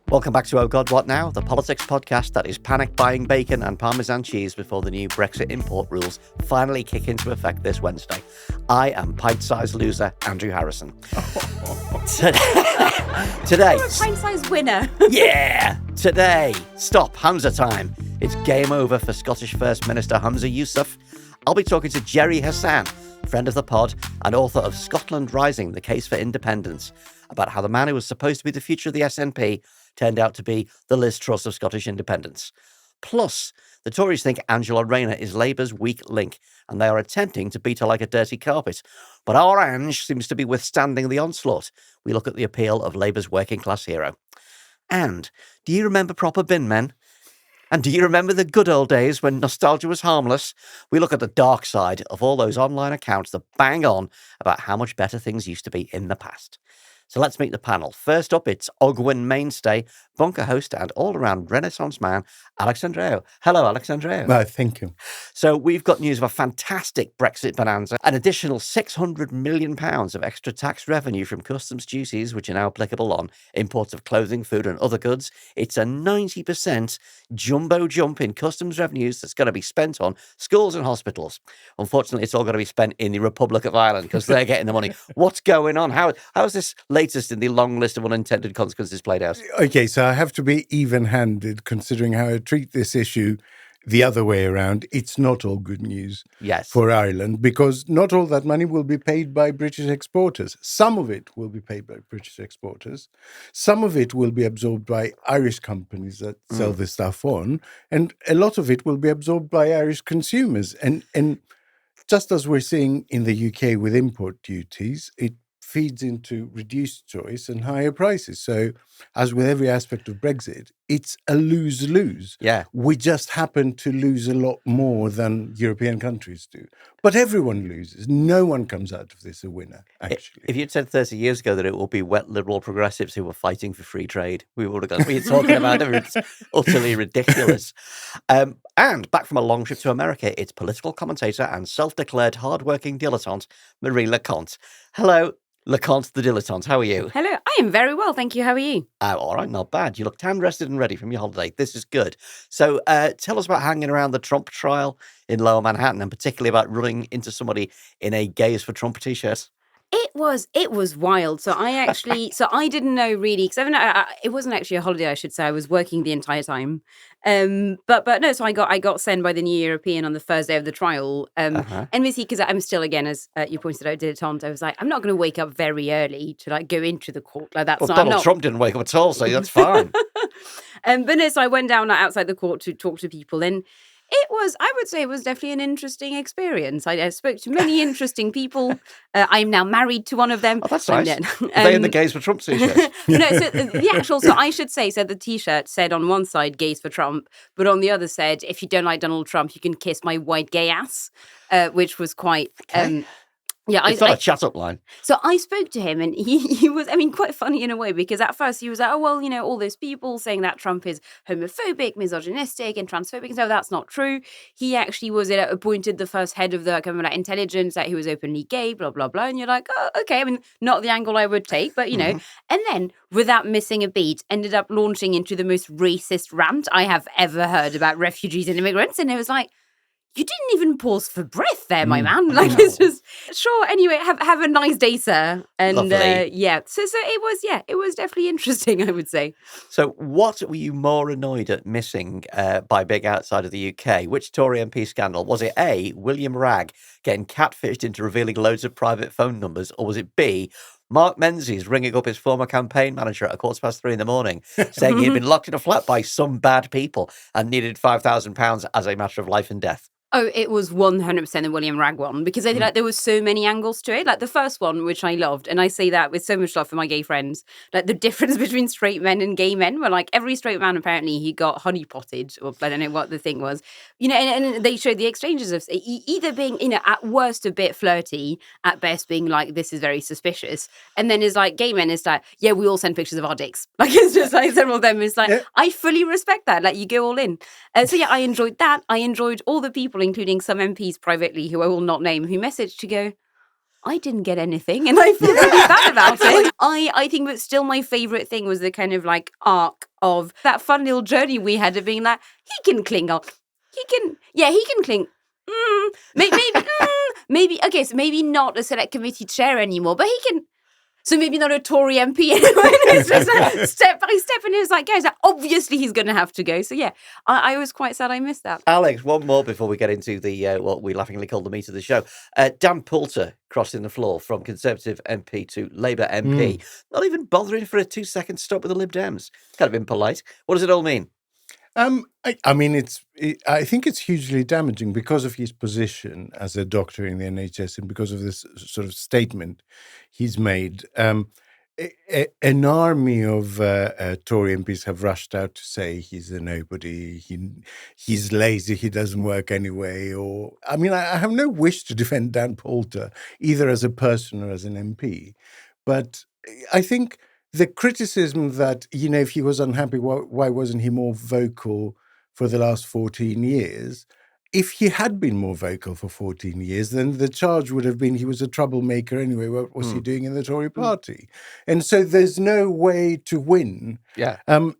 Welcome back to Oh God, What Now? The politics podcast that is panic buying bacon and Parmesan cheese before the new Brexit import rules finally kick into effect this Wednesday. I am pint-sized loser Andrew Harrison. Today, I'm a pint-sized winner. yeah, today, stop, Hamza time. It's game over for Scottish First Minister Hamza Yousaf. I'll be talking to Gerry Hassan, friend of the pod and author of Scotland Rising, The Case for Independence, about how the man who was supposed to be the future of the SNP turned out to be the Liz Truss of Scottish independence. Plus, the Tories think Angela Rayner is Labour's weak link, and they are attempting to beat her like a dirty carpet. But our Ange seems to be withstanding the onslaught. We look at the appeal of Labour's working class hero. And do you remember proper bin men? And do you remember the good old days when nostalgia was harmless? We look at the dark side of all those online accounts that bang on about how much better things used to be in the past. So let's meet the panel. First up, it's Ogwen mainstay, bunker host and all-around Renaissance man, Andreou. Hello, Andreou. Well, thank you. So we've got news of a fantastic Brexit bonanza, an additional £600 million of extra tax revenue from customs duties, which are now applicable on imports of clothing, food and other goods. It's a 90% jumbo jump in customs revenues that's going to be spent on schools and hospitals. Unfortunately, it's all going to be spent in the Republic of Ireland because they're getting the money. What's going on? How is this latest in the long list of unintended consequences played out? Okay, so I have to be even-handed considering how I treat this issue the other way around. It's not all good news for Ireland because not all that money will be paid by British exporters. Some of it will be paid by British exporters. Some of it will be absorbed by Irish companies that sell this stuff on. And a lot of it will be absorbed by Irish consumers. And just as we're seeing in the UK with import duties, it feeds into reduced choice and higher prices. So, as with every aspect of Brexit, it's a lose-lose. Yeah. We just happen to lose a lot more than European countries do. But everyone loses. No one comes out of this a winner, actually. If you'd said 30 years ago that it will be wet liberal progressives who were fighting for free trade, we would have gone, we're talking about it. It's utterly ridiculous. And back from a long trip to America, it's political commentator and self-declared hard-working dilettante, Marie LeConte. Hello, LeConte the dilettante. How are you? Hello, I am very well, thank you. How are you? All right, not bad. You look tan, rested and ready from your holiday. This is good. So tell us about hanging around the Trump trial in Lower Manhattan and particularly about running into somebody in a Gays for Trump t-shirt. It was wild. So I didn't know really because it wasn't actually a holiday. I should say I was working the entire time. But no. So I got sent by the New European on the first day of the trial. And because I'm still again as you pointed out, dilettante. I was like, I'm not going to wake up very early to like go into the court like that's. Well, not, Donald Trump didn't wake up at all, so that's fine. But no. So I went down outside the court to talk to people and. I would say it was definitely an interesting experience. I spoke to many interesting people. I'm now married to one of them. Oh, that's nice. Are they in the Gays for Trump t-shirt? No, so I should say, so the t-shirt said on one side, Gays for Trump, but on the other said, if you don't like Donald Trump, you can kiss my white gay ass, which was quite... Yeah, it's not a chat-up line. So I spoke to him and he was, quite funny in a way because at first he was like, oh, well, all those people saying that Trump is homophobic, misogynistic and transphobic and so that's not true. He actually was appointed the first head of the intelligence, that he was openly gay, blah, blah, blah. And you're like, oh, okay, not the angle I would take, but, And then without missing a beat, ended up launching into the most racist rant I have ever heard about refugees and immigrants. And it was like, you didn't even pause for breath there, my man. Like, it's just, sure, anyway, have a nice day, sir. And, so it was definitely interesting, I would say. So what were you more annoyed at missing by big outside of the UK? Which Tory MP scandal? Was it A, William Ragg getting catfished into revealing loads of private phone numbers? Or was it B, Mark Menzies ringing up his former campaign manager at 3:15 in the morning, saying he'd been locked in a flat by some bad people and needed £5,000 as a matter of life and death? Oh, it was 100% the William Ragg one because I feel like there was so many angles to it. Like the first one, which I loved, and I say that with so much love for my gay friends, like the difference between straight men and gay men were like every straight man apparently he got honeypotted, or I don't know what the thing was, and they showed the exchanges of either being, at worst a bit flirty, at best being like, this is very suspicious. And then is like gay men is like, yeah, we all send pictures of our dicks. Like it's just like several of them is like, I fully respect that. Like you go all in. So yeah, I enjoyed that. I enjoyed all the people, including some MPs privately, who I will not name, who messaged to go, I didn't get anything, and I feel really bad about it. I think that still my favourite thing was the kind of like arc of that fun little journey we had of being like, he can cling on. He can cling. Maybe, okay, so maybe not a select committee chair anymore, but he can. So maybe not a Tory MP anyway. It's just like step by step, and it was like, guys, obviously he's going to have to go. So yeah, I was quite sad I missed that. Alex, one more before we get into the what we laughingly call the meat of the show. Dan Poulter crossing the floor from Conservative MP to Labour MP, not even bothering for a 2-second stop with the Lib Dems. Kind of impolite. What does it all mean? I mean, I think it's hugely damaging because of his position as a doctor in the NHS and because of this sort of statement he's made. An army of Tory MPs have rushed out to say he's a nobody, he's lazy, he doesn't work anyway. I have no wish to defend Dan Poulter, either as a person or as an MP. But I think the criticism that, if he was unhappy, why wasn't he more vocal for the last 14 years? If he had been more vocal for 14 years, then the charge would have been he was a troublemaker anyway. What was he doing in the Tory party? And so there's no way to win. Yeah. And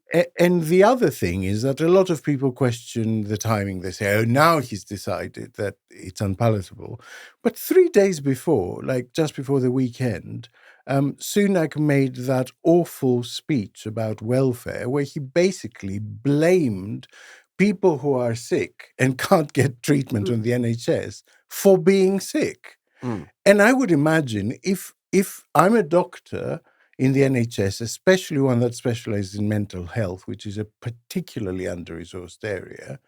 the other thing is that a lot of people question the timing. They say, now he's decided that it's unpalatable. But 3 days before, like just before the weekend, Sunak made that awful speech about welfare where he basically blamed people who are sick and can't get treatment on the NHS for being sick. And I would imagine if I'm a doctor in the NHS, especially one that specializes in mental health, which is a particularly under-resourced area,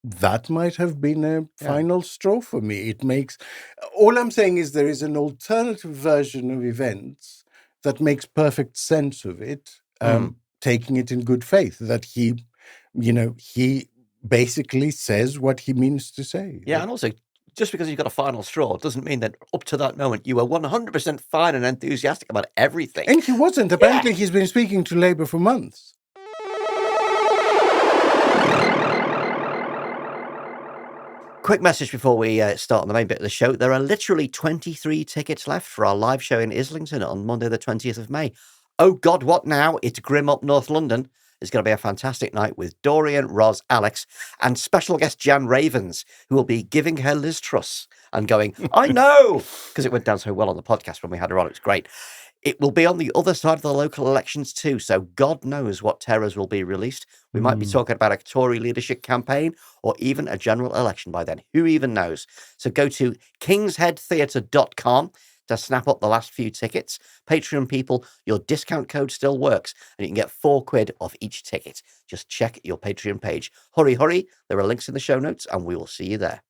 that might have been a final straw for me. All I'm saying is there is an alternative version of events that makes perfect sense of it, taking it in good faith, that he basically says what he means to say. Yeah, and also, just because you've got a final straw doesn't mean that up to that moment you were 100% fine and enthusiastic about everything. And he wasn't. Apparently, he's been speaking to Labour for months. Quick message before we start on the main bit of the show. There are literally 23 tickets left for our live show in Islington on Monday, the 20th of May. Oh, God, what now? It's grim up North London. It's going to be a fantastic night with Dorian, Ros, Alex, and special guest Jan Ravens, who will be giving her Liz Truss and going, I know, because it went down so well on the podcast when we had her on. It was great. It will be on the other side of the local elections too, so God knows what terrors will be released. We might be talking about a Tory leadership campaign or even a general election by then. Who even knows? So go to kingsheadtheatre.com to snap up the last few tickets. Patreon people, your discount code still works and you can get £4 off each ticket. Just check your Patreon page. Hurry, hurry. There are links in the show notes and we will see you there.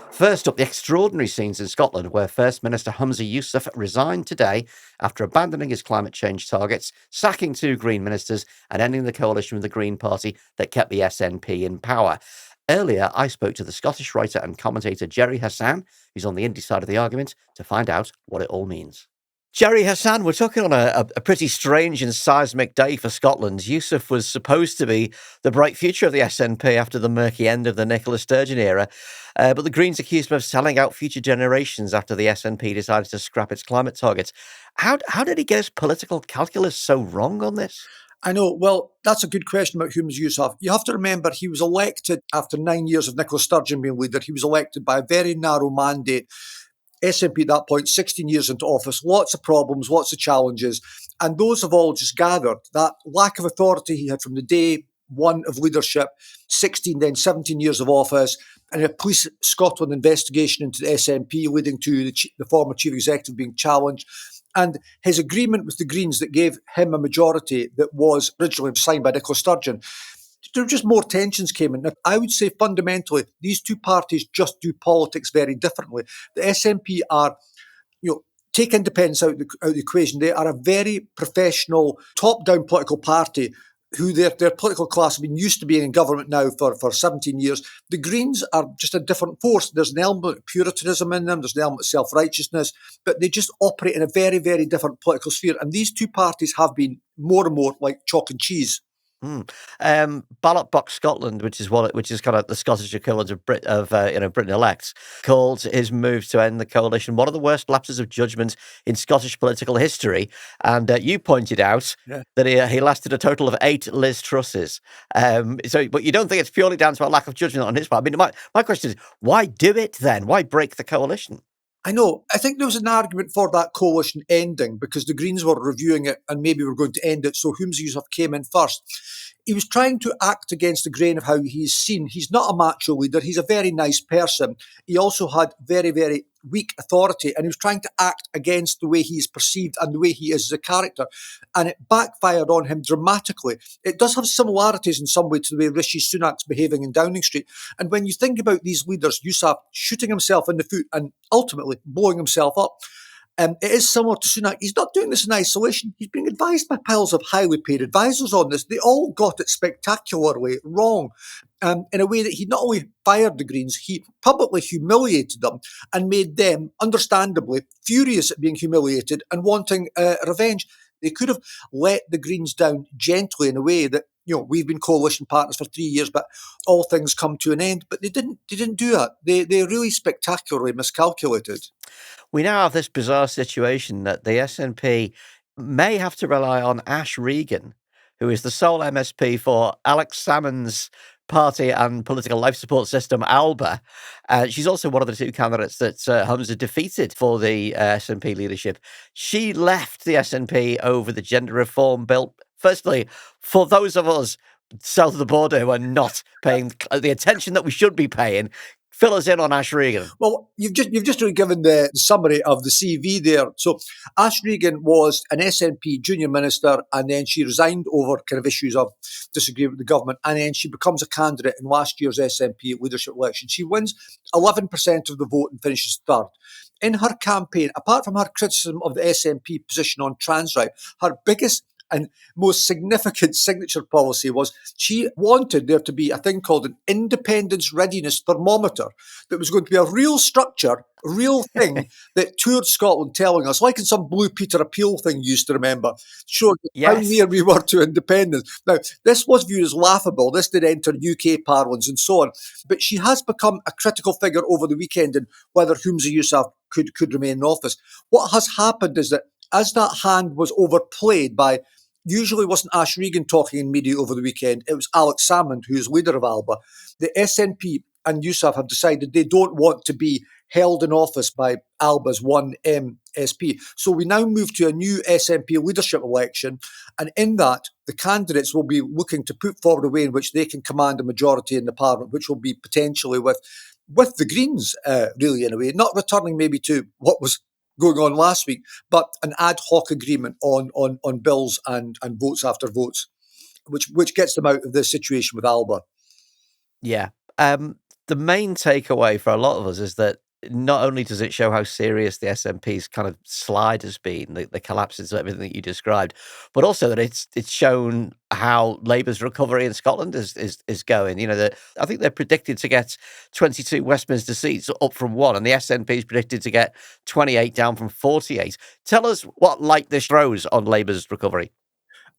First up, the extraordinary scenes in Scotland where First Minister Humza Yousaf resigned today after abandoning his climate change targets, sacking 2 Green ministers and ending the coalition with the Green Party that kept the SNP in power. Earlier, I spoke to the Scottish writer and commentator Gerry Hassan, who's on the indie side of the argument, to find out what it all means. Gerry Hassan, we're talking on a pretty strange and seismic day for Scotland. Yousaf was supposed to be the bright future of the SNP after the murky end of the Nicola Sturgeon era, but the Greens accused him of selling out future generations after the SNP decided to scrap its climate targets. How did he get his political calculus so wrong on this? I know. Well, that's a good question about Humza Yousaf. You have to remember he was elected after 9 years of Nicola Sturgeon being leader. He was elected by a very narrow mandate. SNP at that point, 16 years into office, lots of problems, lots of challenges. And those have all just gathered. That lack of authority he had from the day one of leadership, 16, then 17 years of office, and a Police Scotland investigation into the SNP leading to the former chief executive being challenged. And his agreement with the Greens that gave him a majority that was originally signed by Nicola Sturgeon. There were just more tensions came in. Now, I would say fundamentally, these two parties just do politics very differently. The SNP are, take independence out of the equation. They are a very professional, top-down political party who their political class have been used to being in government now for 17 years. The Greens are just a different force. There's an element of puritanism in them. There's an element of self-righteousness. But they just operate in a very, very different political sphere. And these two parties have been more and more like chalk and cheese. Ballot Box Scotland, which is kind of the Scottish equivalent of Britain Elect, called his move to end the coalition one of the worst lapses of judgment in Scottish political history. And you pointed out that he lasted a total of 8 Liz Trusses. But you don't think it's purely down to a lack of judgment on his part? I mean, my question is, why do it then? Why break the coalition? I know. I think there was an argument for that coalition ending because the Greens were reviewing it and maybe were going to end it. So Humza Yousaf came in first. He was trying to act against the grain of how he's seen. He's not a macho leader. He's a very nice person. He also had very, very weak authority, and he was trying to act against the way he's perceived and the way he is as a character. And it backfired on him dramatically. It does have similarities in some way to the way Rishi Sunak's behaving in Downing Street. And when you think about these leaders, Yousaf shooting himself in the foot and ultimately blowing himself up, it is similar to Sunak. He's not doing this in isolation. He's being advised by piles of highly paid advisors on this. They all got it spectacularly wrong in a way that he not only fired the Greens, he publicly humiliated them and made them, understandably, furious at being humiliated and wanting revenge. They could have let the Greens down gently in a way that, we've been coalition partners for 3 years, but all things come to an end. But they didn't do that. They really spectacularly miscalculated. We now have this bizarre situation that the SNP may have to rely on Ash Regan, who is the sole MSP for Alex Salmond's party and political life support system, ALBA. She's also one of the 2 candidates that Humza defeated for the SNP leadership. She left the SNP over the gender reform bill. Firstly, for those of us south of the border who are not paying the attention that we should be paying, fill us in on Ash Regan. Well, you've just really given the summary of the CV there. So Ash Regan was an SNP junior minister, and then she resigned over kind of issues of disagreement with the government, and then she becomes a candidate in last year's SNP leadership election. She wins 11% of the vote and finishes third. In her campaign, apart from her criticism of the SNP position on trans rights, her biggest and most significant signature policy was she wanted there to be a thing called an independence readiness thermometer that was going to be a real structure, a real thing that toured Scotland telling us, like in some Blue Peter appeal thing you used to remember, showed how near we were to independence. Now, this was viewed as laughable. This did enter UK parlance and so on. But she has become a critical figure over the weekend in whether Humza Yousaf could remain in office. What has happened is that as that hand was overplayed by, usually wasn't Ash Regan talking in media over the weekend, it was Alex Salmond, who is leader of ALBA. The SNP and Yousaf have decided they don't want to be held in office by ALBA's one MSP. So we now move to a new SNP leadership election, and in that, the candidates will be looking to put forward a way in which they can command a majority in the parliament, which will be potentially with the Greens, really, in a way, not returning maybe to what was going on last week, but an ad hoc agreement on bills and votes after votes, which gets them out of the situation with ALBA. Yeah. The main takeaway for a lot of us is that not only does it show how serious the SNP's kind of slide has been, the collapses of everything that you described, but also that it's shown how Labour's recovery in Scotland is going. I think they're predicted to get 22 Westminster seats up from 1, and the SNP is predicted to get 28 down from 48. Tell us what light this throws on Labour's recovery.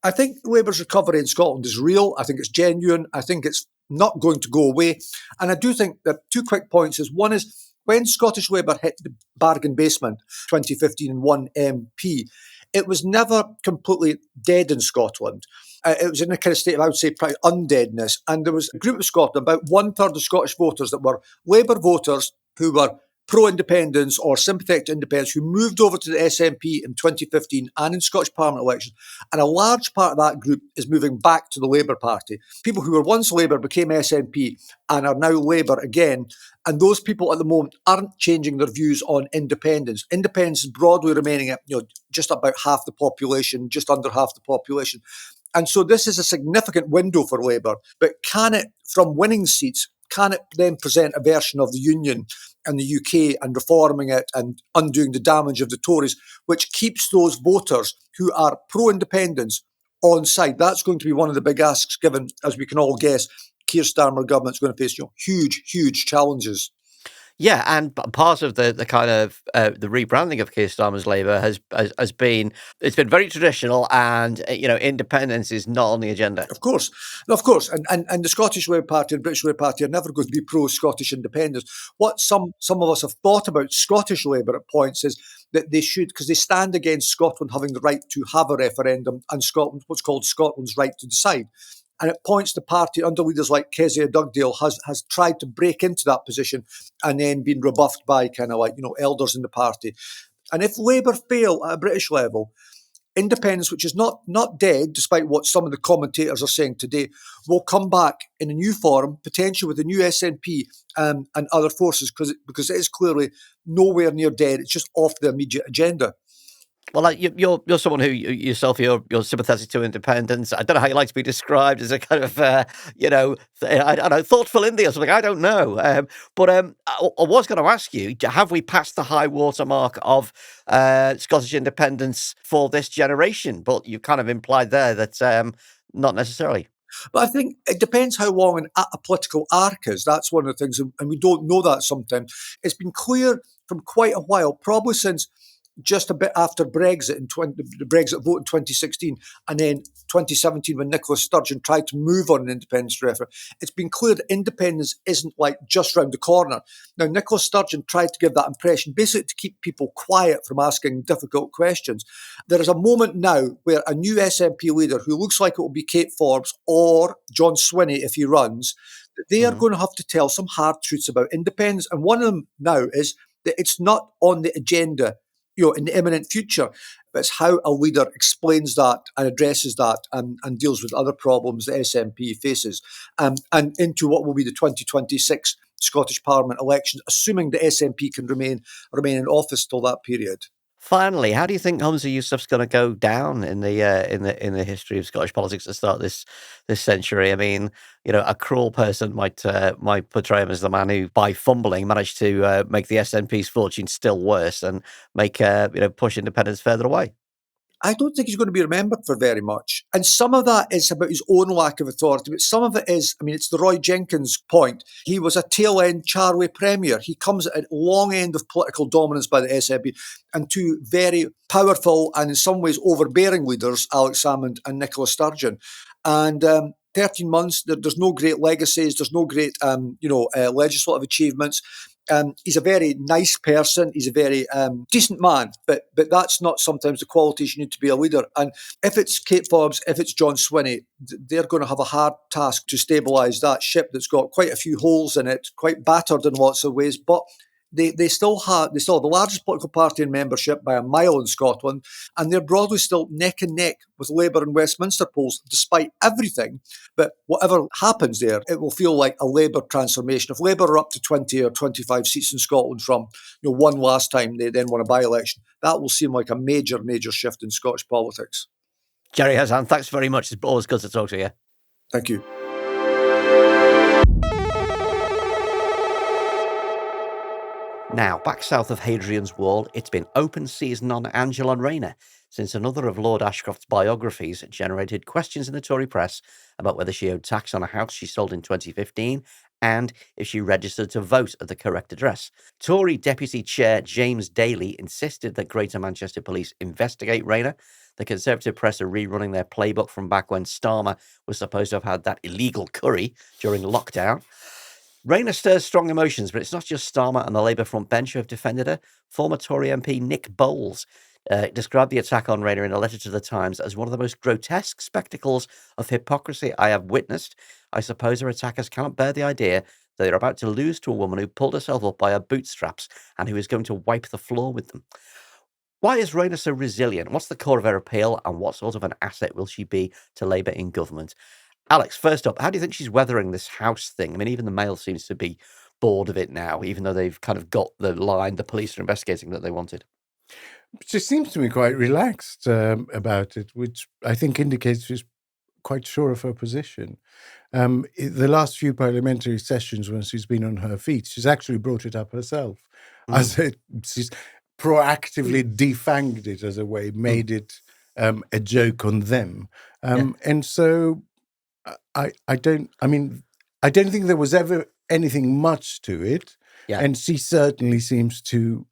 I think Labour's recovery in Scotland is real. I think it's genuine. I think it's not going to go away. And I do think that 2 quick points is, one is, when Scottish Labour hit the bargain basement, 2015 and 1 MP, it was never completely dead in Scotland. It was in a kind of state of, I would say, probably undeadness. And there was a group of Scotland, about 1/3 of Scottish voters that were Labour voters who were pro-independence or sympathetic to independence, who moved over to the SNP in 2015 and in Scottish Parliament elections. And a large part of that group is moving back to the Labour Party. People who were once Labour became SNP and are now Labour again. And those people at the moment aren't changing their views on independence. Independence is broadly remaining at just about half the population, just under half the population. And so this is a significant window for Labour. But can it, from winning seats, can it then present a version of the Union and the UK and reforming it and undoing the damage of the Tories, which keeps those voters who are pro-independence on side? That's going to be one of the big asks, given, as we can all guess, Keir Starmer government's going to face huge, huge challenges. Yeah, and part of the kind of the rebranding of Keir Starmer's Labour has been, it's been very traditional, and independence is not on the agenda. Of course, and the Scottish Labour Party and British Labour Party are never going to be pro-Scottish independence. What some of us have thought about Scottish Labour at points is that they should, because they stand against Scotland having the right to have a referendum and Scotland, what's called Scotland's right to decide. And at points, the party, under leaders like Kezia Dugdale, has tried to break into that position and then been rebuffed by kind of like, elders in the party. And if Labour fail at a British level, independence, which is not dead, despite what some of the commentators are saying today, will come back in a new form, potentially with the new SNP and other forces, because it is clearly nowhere near dead. It's just off the immediate agenda. Well, you're someone who yourself you're sympathetic to independence. I don't know how you like to be described as a kind of I don't know, thoughtful indie or something. I don't know. But I was going to ask you: have we passed the high water mark of Scottish independence for this generation? But you kind of implied there that not necessarily. But I think it depends how long a political arc is. That's one of the things, and we don't know that sometimes. It's been clear from quite a while, probably since just a bit after Brexit, the Brexit vote in 2016, and then 2017 when Nicola Sturgeon tried to move on an independence referendum, it's been clear that independence isn't like just round the corner. Now, Nicola Sturgeon tried to give that impression, basically to keep people quiet from asking difficult questions. There is a moment now where a new SNP leader, who looks like it will be Kate Forbes or John Swinney if he runs, they are going to have to tell some hard truths about independence. And one of them now is that it's not on the agenda in the imminent future, but it's how a leader explains that and addresses that and deals with other problems the SNP faces, and into what will be the 2026 Scottish Parliament elections, assuming the SNP can remain in office till that period. Finally, how do you think Humza Yousaf's going to go down in the history of Scottish politics to start this century? I mean, a cruel person might portray him as the man who, by fumbling, managed to make the SNP's fortune still worse and make push independence further away. I don't think he's going to be remembered for very much. And some of that is about his own lack of authority, but some of it is, it's the Roy Jenkins point. He was a tail-end Charlie Premier. He comes at a long end of political dominance by the SNP and two very powerful and in some ways overbearing leaders, Alex Salmond and Nicola Sturgeon. And 13 months, there's no great legacies, there's no great legislative achievements. He's a very nice person. He's a very decent man, but that's not sometimes the qualities you need to be a leader. And if it's Kate Forbes, if it's John Swinney, they're going to have a hard task to stabilise that ship that's got quite a few holes in it, quite battered in lots of ways, but they still have the largest political party in membership by a mile in Scotland, and they're broadly still neck and neck with Labour and Westminster polls, despite everything. But whatever happens there, it will feel like a Labour transformation. If Labour are up to 20 or 25 seats in Scotland from one last time they then won a by-election, that will seem like a major, major shift in Scottish politics. Jerry Hassan, thanks very much. It's always good to talk to you. Thank you. Now, back south of Hadrian's Wall, it's been open season on Angela Rayner, since another of Lord Ashcroft's biographies generated questions in the Tory press about whether she owed tax on a house she sold in 2015 and if she registered to vote at the correct address. Tory Deputy Chair James Daly insisted that Greater Manchester Police investigate Rayner. The Conservative press are rerunning their playbook from back when Starmer was supposed to have had that illegal curry during lockdown. Rayner stirs strong emotions, but it's not just Starmer and the Labour front bench who have defended her. Former Tory MP Nick Bowles described the attack on Rayner in a letter to the Times as one of the most grotesque spectacles of hypocrisy I have witnessed. I suppose her attackers cannot bear the idea that they're about to lose to a woman who pulled herself up by her bootstraps and who is going to wipe the floor with them. Why is Rayner so resilient? What's the core of her appeal, and what sort of an asset will she be to Labour in government? Alex, first up, how do you think she's weathering this house thing? I mean, even the Mail seems to be bored of it now, even though they've kind of got the line the police are investigating that they wanted. She seems to be quite relaxed about it, which I think indicates she's quite sure of her position. The last few parliamentary sessions when she's been on her feet, she's actually brought it up herself. She's proactively defanged it as a way, made it a joke on them. And so I don't think there was ever anything much to it. Yeah. And she certainly seems to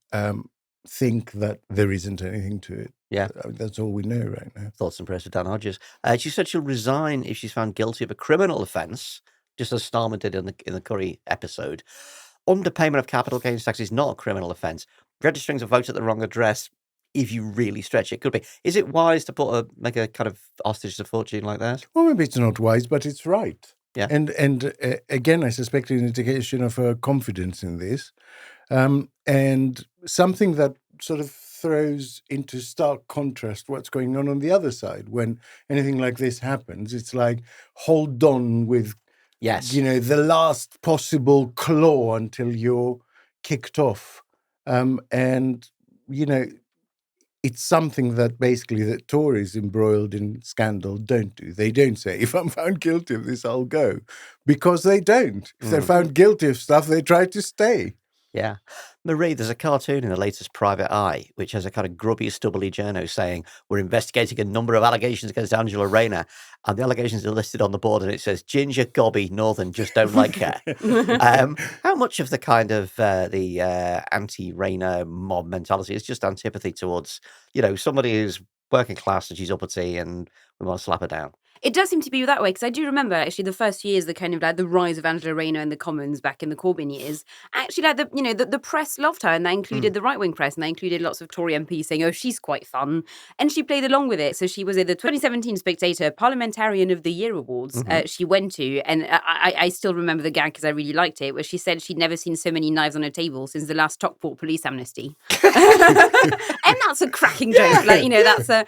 think that there isn't anything to it. Yeah. That's all we know right now. Thoughts and prayers for Dan Hodges. She said she'll resign if she's found guilty of a criminal offence, just as Starmer did in the Curry episode. Underpayment of capital gains tax is not a criminal offence. Registering to vote at the wrong address, if you really stretch it, could be. Is it wise to make a kind of hostage to fortune like that? Well, maybe it's not wise, but it's right. Yeah. And again, I suspect an indication of her confidence in this. And something that sort of throws into stark contrast what's going on the other side. When anything like this happens, it's like, hold on with, yes, the last possible claw until you're kicked off. And, it's something that basically that Tories embroiled in scandal don't do. They don't say, if I'm found guilty of this, I'll go. Because they don't. If they're found guilty of stuff, they try to stay. Yeah. Marie, there's a cartoon in the latest Private Eye, which has a kind of grubby, stubbly journo saying, we're investigating a number of allegations against Angela Rayner. And the allegations are listed on the board and it says, Ginger, Gobby, Northern, just don't like her. How much of the kind of the anti-Rayner mob mentality is just antipathy towards, somebody who's working class and she's uppity and we want to slap her down? It does seem to be that way, because I do remember actually the first years, the kind of like the rise of Angela Rayner in the Commons back in the Corbyn years. Actually, like the press loved her, and that included the right wing press, and that included lots of Tory MPs saying, "Oh, she's quite fun," and she played along with it. So she was at the 2017 Spectator Parliamentarian of the Year Awards. She went to, and I still remember the gag because I really liked it, where she said she'd never seen so many knives on a table since the last Stockport police amnesty, and that's a cracking joke. That's a.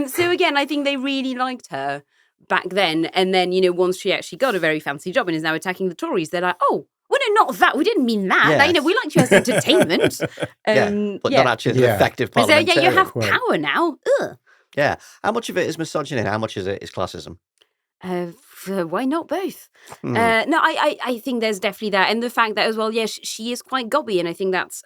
So again, I think they really liked her back then, and then once she actually got a very fancy job and is now attacking the Tories, they're like, oh, well, no, not that, we didn't mean that. Yes. Like, we liked you as entertainment. But not actually an effective parliamentarian. You have power now. Ugh. Yeah. How much of it is misogyny and how much of it is classism? Why not both? No, I think there's definitely that, and the fact that as well, she is quite gobby, and I think that's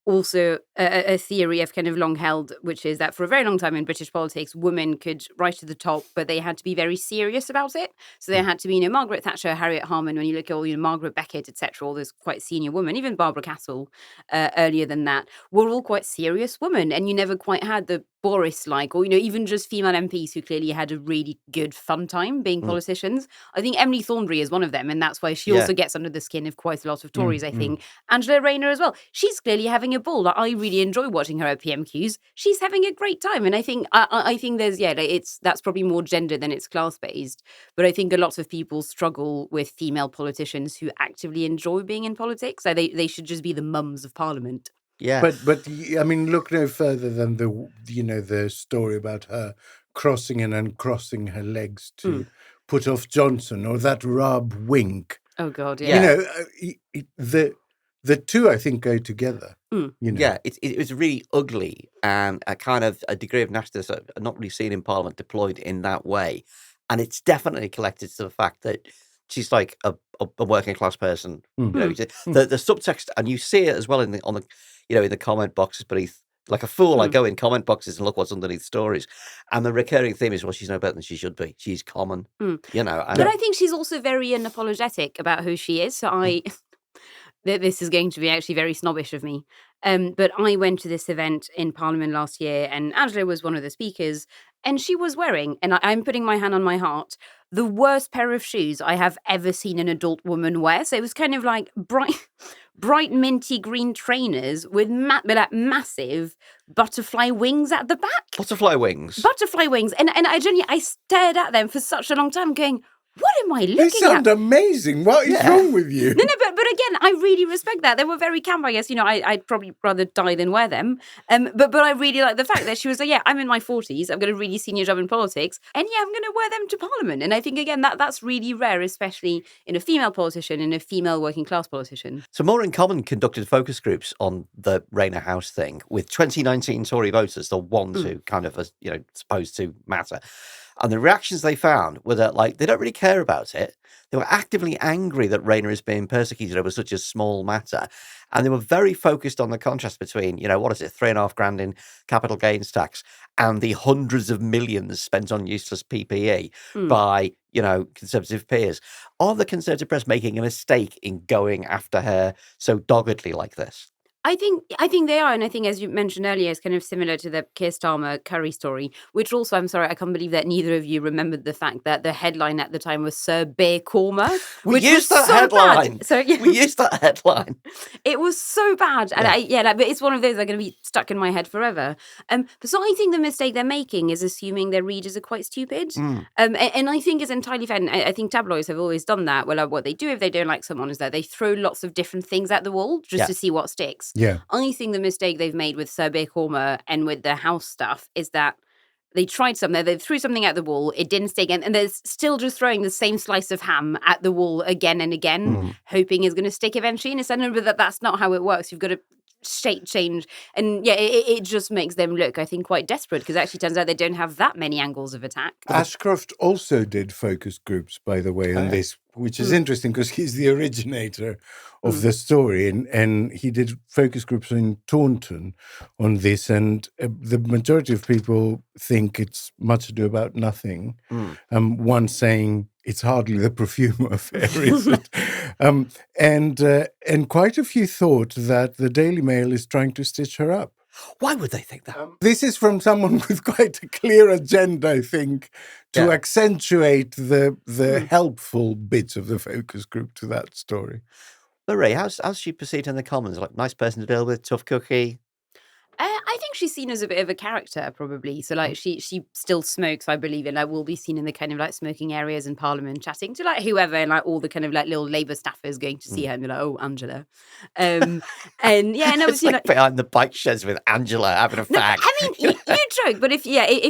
also a theory I've kind of long held, which is that for a very long time in British politics, women could rise to the top, but they had to be very serious about it. So they had to be, Margaret Thatcher, Harriet Harman, when you look at all, Margaret Beckett, etc., all those quite senior women, even Barbara Castle earlier than that, were all quite serious women. And you never quite had the Boris-like, or, even just female MPs who clearly had a really good fun time being politicians. I think Emily Thornberry is one of them, and that's why she also gets under the skin of quite a lot of Tories, I think. Angela Rayner as well. She's clearly having a ball. I really enjoy watching her at PMQs. She's having a great time, and I think there's that's probably more gender than it's class-based. But I think a lot of people struggle with female politicians who actively enjoy being in politics. So they should just be the mums of Parliament. Yeah, but I mean, look no further than the story about her crossing and uncrossing her legs to put off Johnson, or that Rob Wink. Oh God, yeah. The two I think go together. Yeah, it was really ugly and a kind of a degree of nastiness I've not really seen in Parliament deployed in that way, and it's definitely collected to the fact that she's like a working class person. The subtext, and you see it as well in the comment boxes beneath. Like a fool, I go in comment boxes and look what's underneath stories, and the recurring theme is, well, she's no better than she should be. She's common, But I think she's also very unapologetic about who she is. So this is going to be actually very snobbish of me. But I went to this event in Parliament last year, and Angela was one of the speakers, and she was wearing, and I'm putting my hand on my heart, the worst pair of shoes I have ever seen an adult woman wear. So it was kind of like bright minty green trainers with massive butterfly wings at the back. Butterfly wings. And I stared at them for such a long time going, what am I looking at? They sound amazing. What is wrong with you? No, but again, I really respect that. They were very camp, I guess. I'd probably rather die than wear them. But I really like the fact that she was like, I'm in my 40s. I've got a really senior job in politics. And I'm going to wear them to Parliament. And I think, again, that's really rare, especially in a female politician, in a female working class politician. So More in Common conducted focus groups on the Rayner House thing with 2019 Tory voters, the ones who kind of are, supposed to matter. And the reactions they found were that, like, they don't really care about it. They were actively angry that Rayner is being persecuted over such a small matter. And they were very focused on the contrast between, what is it, $3,500 in capital gains tax and the hundreds of millions spent on useless PPE by, Conservative peers. Are the Conservative press making a mistake in going after her so doggedly like this? I think they are, and I think, as you mentioned earlier, it's kind of similar to the Keir Starmer Curry story, which also, I'm sorry, I can't believe that neither of you remembered the fact that the headline at the time was Sir Bear Korma. We used that headline. So, yeah. We used that headline. It was so bad, and but it's one of those that are going to be stuck in my head forever. So I think the mistake they're making is assuming their readers are quite stupid, and I think it's entirely fair. And I think tabloids have always done that. Well, what they do if they don't like someone is that they throw lots of different things at the wall just to see what sticks. Yeah. I think the mistake they've made with Sir Bear Korma and with the house stuff is that they tried something, they threw something at the wall, it didn't stick, and they're still just throwing the same slice of ham at the wall again and again, hoping it's going to stick eventually. And it's that's not how it works. You've got to shape change. And it just makes them look, I think, quite desperate, because it actually turns out they don't have that many angles of attack. Ashcroft also did focus groups, by the way, on this, which is interesting because he's the originator of the story, and he did focus groups in Taunton on this, and the majority of people think it's much ado about nothing. One saying it's hardly the perfume affair, is it? And quite a few thought that the Daily Mail is trying to stitch her up. Why would they think that? This is from someone with quite a clear agenda, I think, to accentuate the helpful bits of the focus group to that story. But Ray, how's she perceived in the Commons? Like, nice person to deal with, tough cookie? I think she's seen as a bit of a character, probably. So, like, she still smokes, I believe, and like will be seen in the kind of like smoking areas in Parliament, chatting to like whoever, and like all the kind of like little Labour staffers going to see her and be like, "Oh, Angela," and obviously like behind the bike sheds with Angela having a fag. I mean, you joke, but if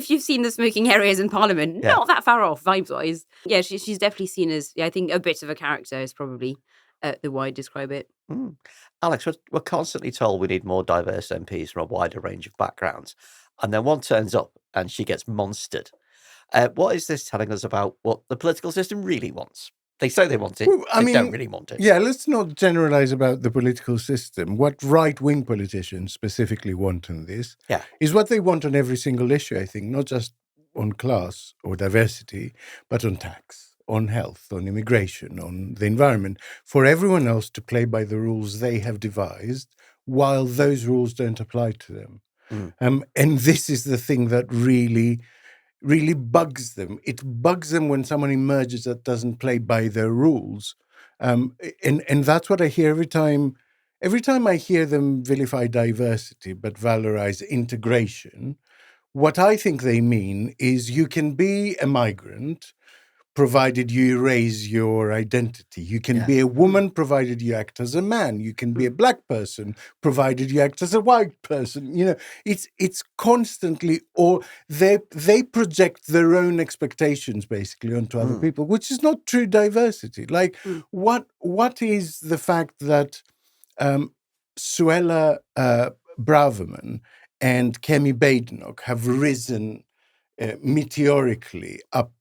you've seen the smoking areas in Parliament, not that far off vibes wise. Yeah, she's definitely seen as I think a bit of a character is probably the way I describe it. Alex, we're constantly told we need more diverse MPs from a wider range of backgrounds. And then one turns up and she gets monstered. What is this telling us about what the political system really wants? They say they want it. Well, they don't really want it. Yeah, let's not generalize about the political system. What right-wing politicians specifically want in this is what they want on every single issue, I think, not just on class or diversity, but on tax, on health, on immigration, on the environment, for everyone else to play by the rules they have devised while those rules don't apply to them. And this is the thing that really bugs them. It bugs them when someone emerges that doesn't play by their rules. And that's what I hear every time I hear them vilify diversity but valorize integration. What I think they mean is you can be a migrant provided you erase your identity. You can be a woman provided you act as a man. You can be a black person provided you act as a white person. You know, it's constantly, or they project their own expectations basically onto other people, which is not true diversity. Like what is the fact that Suella Braverman and Kemi Badenoch have risen meteorically up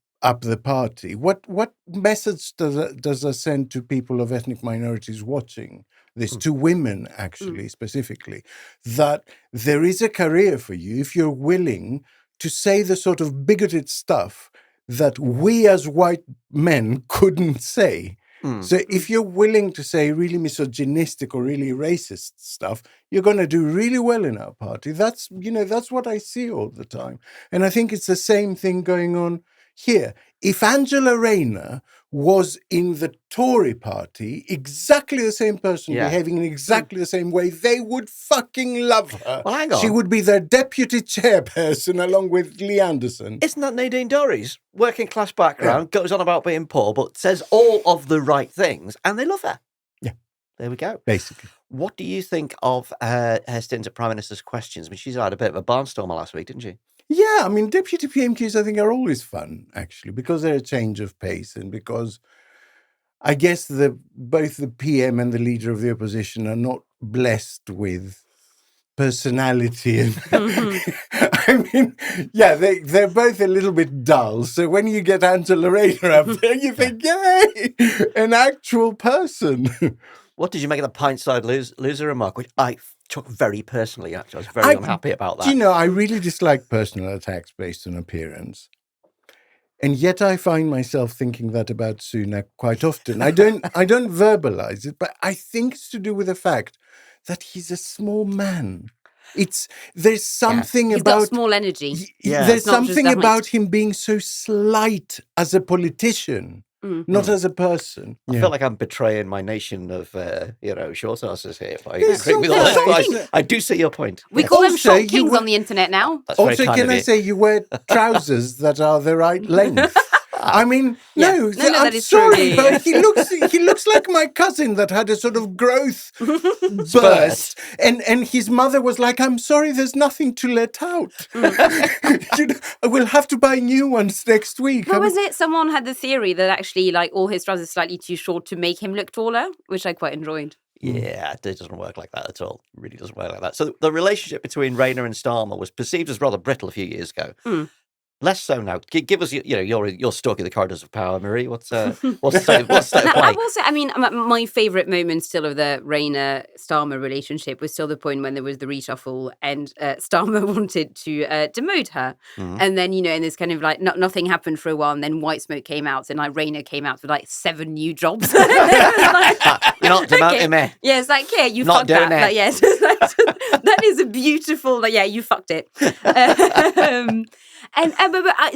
the party? What message does that send to people of ethnic minorities watching this, to women actually specifically, that there is a career for you if you're willing to say the sort of bigoted stuff that we as white men couldn't say? So if you're willing to say really misogynistic or really racist stuff, you're going to do really well in our party. That's what I see all the time. And I think it's the same thing going on here. If Angela Rayner was in the Tory party, exactly the same person behaving in exactly the same way, they would fucking love her. Well, hang on. She would be their deputy chairperson along with Lee Anderson. Isn't that Nadine Dorries? Working class background, goes on about being poor, but says all of the right things, and they love her. Yeah. There we go. Basically. What do you think of her stint at Prime Minister's Questions? I mean, she's had a bit of a barnstormer last week, didn't she? Yeah, I mean, deputy PMQs, I think, are always fun, actually, because they're a change of pace and because I guess both the PM and the leader of the opposition are not blessed with personality. And I mean, yeah, they're both a little bit dull. So when you get Angela Rayner up there, you think, yay, an actual person. What did you make of the pint-side loser remark, which I took very personally, actually? I was very unhappy about that. Do you know, I really dislike personal attacks based on appearance. And yet I find myself thinking that about Sunak quite often. I don't verbalize it, but I think it's to do with the fact that he's a small man. There's something He's about got small energy. There's something about him being so slight as a politician. Not as a person. I feel like I'm betraying my nation of, short asses here. If I agree with all this. I do see your point. We call them short kings on the internet now. Also, can I say you wear trousers that are the right length? I mean, no, I'm sorry, but he looks like my cousin that had a sort of growth burst, and his mother was like, "I'm sorry, there's nothing to let out. I will have to buy new ones next week." What was it? Someone had the theory that actually, like, all his trousers slightly too short to make him look taller, which I quite enjoyed. Yeah, it doesn't work like that at all. It really doesn't work like that. So the relationship between Rayner and Starmer was perceived as rather brittle a few years ago. Less so now. Give us, your stalking the corridors of power, Marie. What's the state of play? I will say, I mean, my favourite moment still of the Rayner-Starmer relationship was still the point when there was the reshuffle and Starmer wanted to demote her. And then, and this kind of like, nothing happened for a while, and then White Smoke came out, and like Rayner came out with like 7 new jobs. You're not demoting me. Yeah, it's like, yeah, you not fucked doing that. Like, yes, that is a beautiful, like, yeah, you fucked it.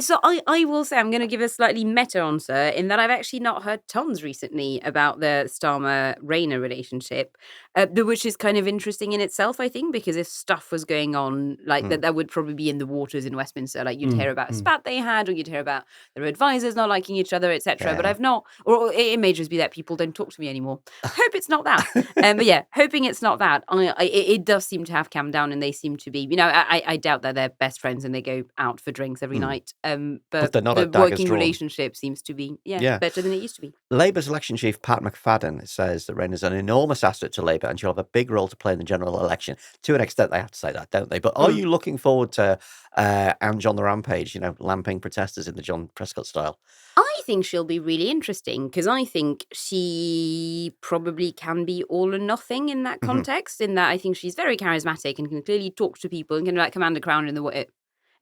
So I will say I'm going to give a slightly meta answer in that I've actually not heard tons recently about the Starmer-Rayner relationship, which is kind of interesting in itself, I think, because if stuff was going on like that would probably be in the waters in Westminster. Like you'd hear about a spat they had, or you'd hear about their advisors not liking each other, etc. But I've not, or it may just be that people don't talk to me anymore. Hope it's not that. But yeah, hoping it's not that. It does seem to have calmed down, and they seem to be, I doubt that they're best friends and they go out for drinks every night. But they're not the at daggers working drawn. relationship seems to be better than it used to be. Labour's election chief Pat McFadden says that Rayner's an enormous asset to Labour and she'll have a big role to play in the general election. To an extent, they have to say that, don't they? But are you looking forward to Ange on the rampage, lamping protesters in the John Prescott style? I think she'll be really interesting because I think she probably can be all or nothing in that context, in that I think she's very charismatic and can clearly talk to people and can like command a crowd in the way,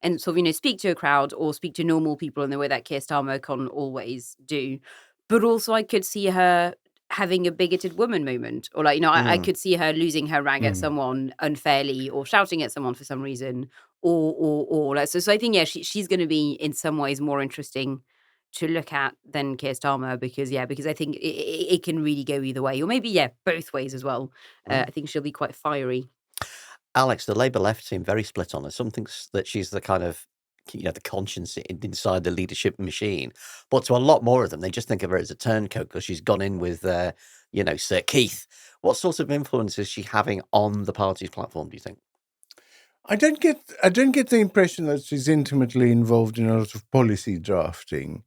and sort of, speak to a crowd or speak to normal people in the way that Keir Starmer can always do. But also I could see her having a bigoted woman moment, or like, I could see her losing her rag at someone unfairly or shouting at someone for some reason or like, so I think, she's going to be in some ways more interesting to look at than Keir Starmer because I think it can really go either way, or maybe, both ways as well. I think she'll be quite fiery. Alex, the Labour left seem very split on her. Some think that she's the kind of, the conscience inside the leadership machine. But to a lot more of them, they just think of her as a turncoat because she's gone in with, Sir Keith. What sort of influence is she having on the party's platform, do you think? I don't get the impression that she's intimately involved in a lot of policy drafting.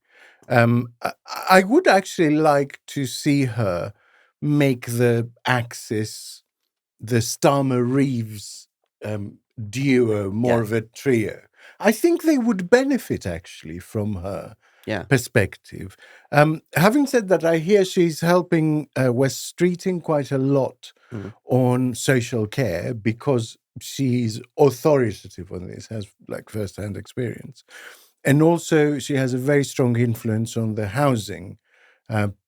I would actually like to see her make the Axis, the Starmer-Reeves duo more of a trio. I think they would benefit actually from her perspective. Having said that, I hear she's helping West Streeting quite a lot on social care because she's authoritative on this, has like first-hand experience. And also she has a very strong influence on the housing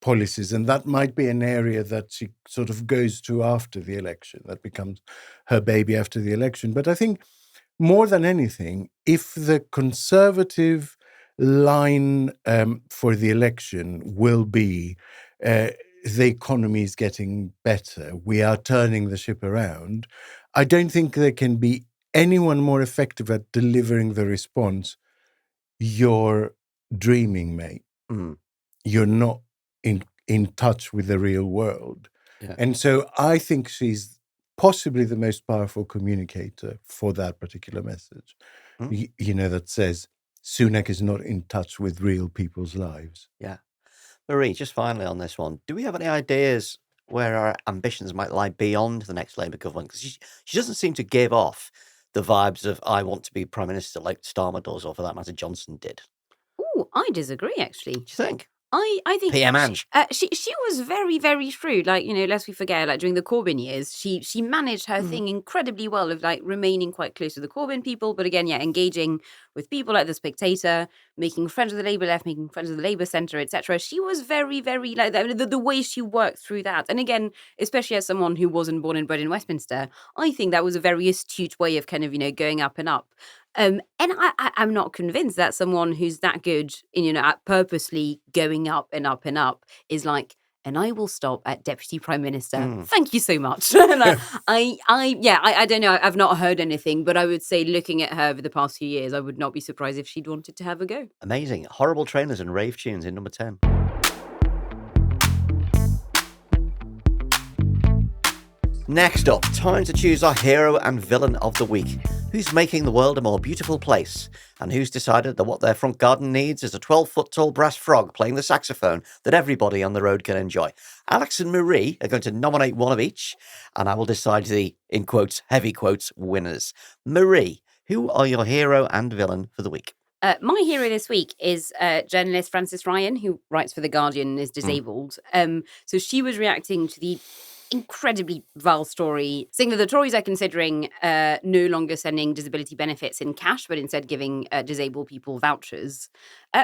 policies, and that might be an area that she sort of goes to after the election. That becomes her baby after the election. But I think more than anything, if the Conservative line for the election will be the economy is getting better, we are turning the ship around, I don't think there can be anyone more effective at delivering the response. You're dreaming, mate. You're not in touch with the real world. And so I think she's possibly the most powerful communicator for that particular message. That says Sunak is not in touch with real people's lives. Yeah. Marie, just finally on this one, do we have any ideas where our ambitions might lie beyond the next Labour government? Because she doesn't seem to give off the vibes of I want to be Prime Minister like Starmer does, or for that matter, Johnson did. Oh, I disagree, actually. Do you think? I think PM Ange. she was very, very shrewd. Like, lest we forget, like during the Corbyn years, she managed her thing incredibly well of like remaining quite close to the Corbyn people, but again, engaging with people like the Spectator, making friends with the Labour left, making friends with the Labour centre, etc. She was very, very like the way she worked through that. And again, especially as someone who wasn't born and bred in Westminster, I think that was a very astute way of kind of going up and up. And I'm not convinced that someone who's that good in, at purposely going up and up and up is like, and I will stop at Deputy Prime Minister. Thank you so much. I don't know. I've not heard anything, but I would say looking at her over the past few years, I would not be surprised if she'd wanted to have a go. Amazing. Horrible Trainers and Rave Tunes in number 10. Next up, time to choose our hero and villain of the week. Who's making the world a more beautiful place? And who's decided that what their front garden needs is a 12-foot tall brass frog playing the saxophone that everybody on the road can enjoy? Alex and Marie are going to nominate one of each, and I will decide the, in quotes, heavy quotes, winners. Marie, who are your hero and villain for the week? My hero this week is journalist Frances Ryan, who writes for The Guardian and is disabled. So she was reacting to the incredibly vile story, saying that the Tories are considering no longer sending disability benefits in cash, but instead giving disabled people vouchers,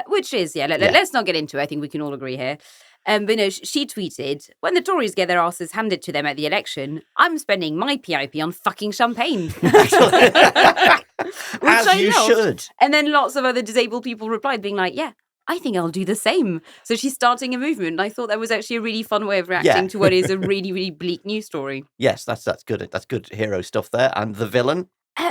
which is, let's not get into it. I think we can all agree here. But no, she tweeted, when the Tories get their asses handed to them at the election, I'm spending my PIP on fucking champagne. As you should. And then lots of other disabled people replied being like, yeah, I think I'll do the same. So she's starting a movement. I thought that was actually a really fun way of reacting to what is a really, really bleak news story. Yes, that's good. That's good hero stuff there. And the villain?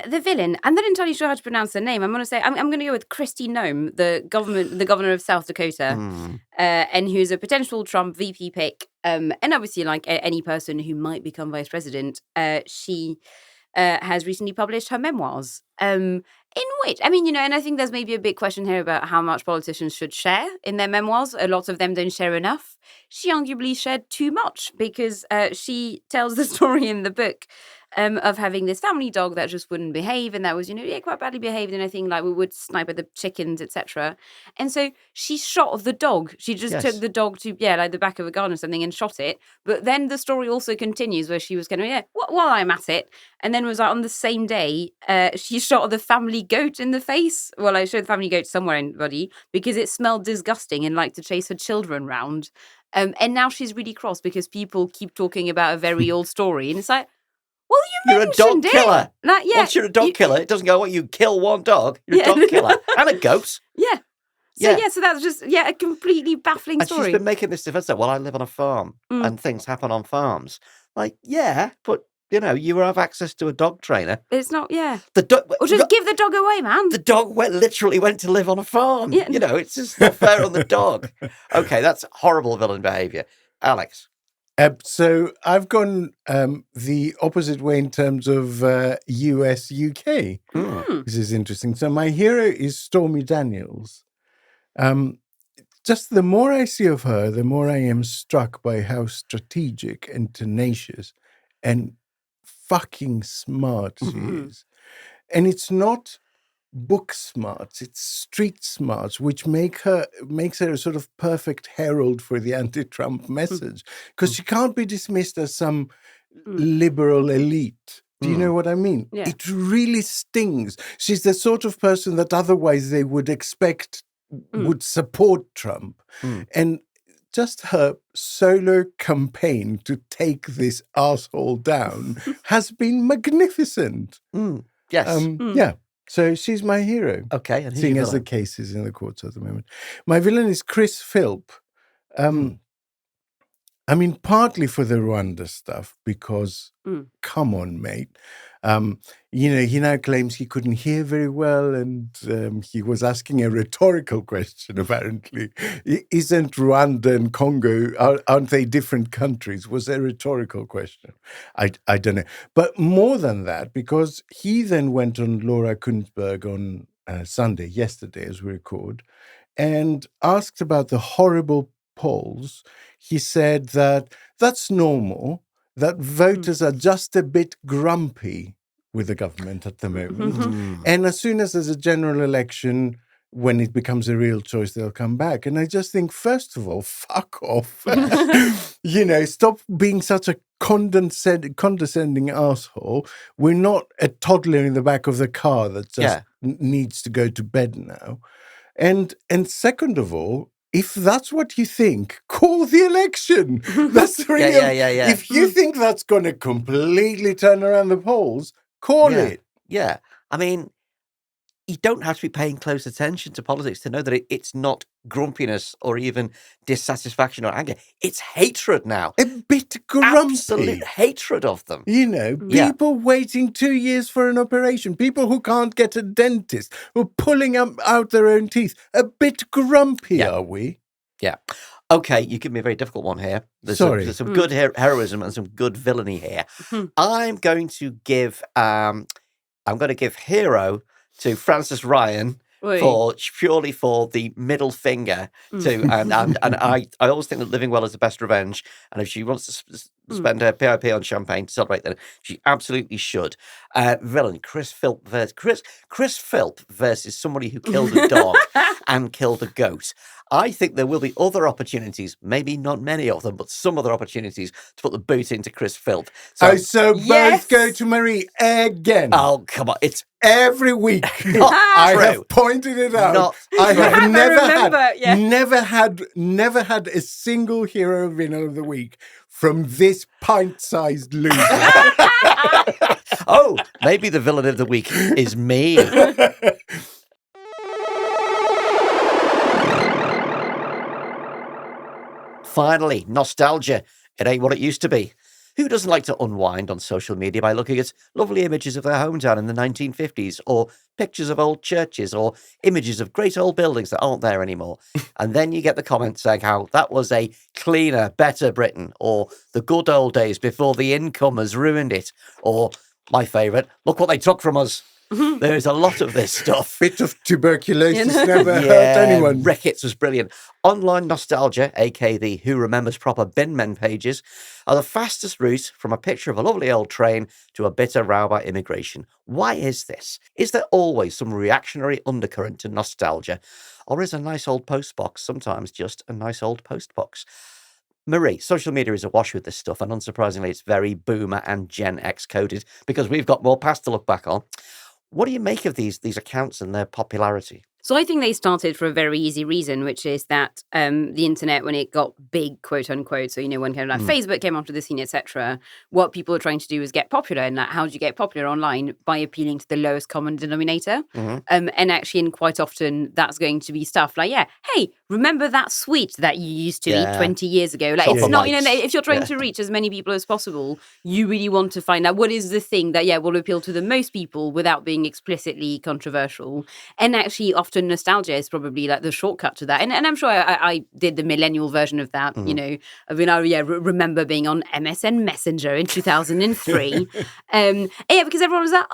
The villain, I'm not entirely sure how to pronounce her name. I'm going to say I'm going to go with Kristi Noem, the governor of South Dakota, and who's a potential Trump VP pick. And obviously, like any person who might become vice president, she has recently published her memoirs. In which, I mean, and I think there's maybe a big question here about how much politicians should share in their memoirs. A lot of them don't share enough. She arguably shared too much because she tells the story in the book of having this family dog that just wouldn't behave, and that was, quite badly behaved, and I think like we would snipe at the chickens, etc. And so she shot the dog. She just took the dog to like the back of a garden or something and shot it. But then the story also continues where she was kind of while I'm at it, and then was like on the same day she shot the family goat in the face. Well, I showed the family goat somewhere in the body because it smelled disgusting and liked to chase her children round. And now she's really cross because people keep talking about a very old story, and it's like, well, you're a dog killer. Like, once you're a dog killer, it doesn't go, you kill one dog. You're a dog killer. And a goat. Yeah. So that's just, a completely baffling story. And she's been making this defense that, I live on a farm and things happen on farms. Like, but, you have access to a dog trainer. It's not, Or just give the dog away, man. The dog literally went to live on a farm. Yeah. It's just not fair on the dog. Okay, that's horrible villain behaviour. Alex? So I've gone the opposite way in terms of US-UK. This is interesting. So my hero is Stormy Daniels. Just the more I see of her, the more I am struck by how strategic and tenacious and fucking smart she is. And it's not book smarts, it's street smarts, which makes her a sort of perfect herald for the anti-Trump message, because she can't be dismissed as some liberal elite. Do you know what I mean? Yeah. It really stings. She's the sort of person that otherwise they would expect would support Trump. And just her solo campaign to take this asshole down has been magnificent. Yes. Yeah. So she's my hero. Okay. And seeing as the case is in the courts at the moment. My villain is Chris Philp. I mean, partly for the Rwanda stuff, because come on, mate. He now claims he couldn't hear very well, and he was asking a rhetorical question, apparently. Isn't Rwanda and Congo, aren't they different countries? Was a rhetorical question. I don't know. But more than that, because he then went on Laura Kuenssberg on Sunday, yesterday as we record, and asked about the horrible polls. He said that that's normal, that voters are just a bit grumpy with the government at the moment. And as soon as there's a general election, when it becomes a real choice, they'll come back. And I just think, first of all, fuck off. Stop being such a condescending asshole. We're not a toddler in the back of the car that just needs to go to bed now. And second of all, if that's what you think, call the election. That's the real. If you think that's going to completely turn around the polls, call it. Yeah. I mean, you don't have to be paying close attention to politics to know that it's not grumpiness or even dissatisfaction or anger. It's hatred now. A bit grumpy. Absolute hatred of them. People waiting 2 years for an operation, people who can't get a dentist, who are pulling out their own teeth. A bit grumpy, are we? Yeah. Okay, you give me a very difficult one here. There's some good heroism and some good villainy here. I'm going to give hero to Francis Ryan purely for the middle finger to and I always think that living well is the best revenge, and if she wants to spend her PIP on champagne to celebrate that, she absolutely should. Villain Chris Philp versus somebody who killed a dog and killed a goat. I think there will be other opportunities, maybe not many of them, but some other opportunities to put the boot into Chris Philp. So both go to Marie again. Oh, come on. It's every week. I have pointed it out. I have never had a single hero villain of the week from this pint-sized loser. Oh, maybe the villain of the week is me. Finally, nostalgia. It ain't what it used to be. Who doesn't like to unwind on social media by looking at lovely images of their hometown in the 1950s, or pictures of old churches, or images of great old buildings that aren't there anymore? And then you get the comments saying how that was a cleaner, better Britain, or the good old days before the incomers ruined it, or, my favourite, look what they took from us. There's a lot of this stuff. Bit of tuberculosis never hurt anyone. Ricketts was brilliant. Online nostalgia, aka the Who Remembers Proper bin men pages, are the fastest route from a picture of a lovely old train to a bitter row about immigration. Why is this? Is there always some reactionary undercurrent to nostalgia? Or is a nice old postbox sometimes just a nice old postbox? Marie, social media is awash with this stuff, and unsurprisingly, it's very boomer and Gen X coded because we've got more past to look back on. What do you make of these accounts and their popularity? So I think they started for a very easy reason, which is that the internet, when it got big, quote unquote, so, when kind of like Facebook came onto the scene, etc., what people were trying to do was get popular. And how do you get popular online? By appealing to the lowest common denominator. And actually, and quite often, that's going to be stuff like, hey, remember that sweet that you used to eat 20 years ago? Like, it's not, if you're trying to reach as many people as possible, you really want to find out what is the thing that, will appeal to the most people without being explicitly controversial. And actually, often nostalgia is probably like the shortcut to that. And I'm sure I did the millennial version of that, remember being on MSN Messenger in 2003. Because everyone was like,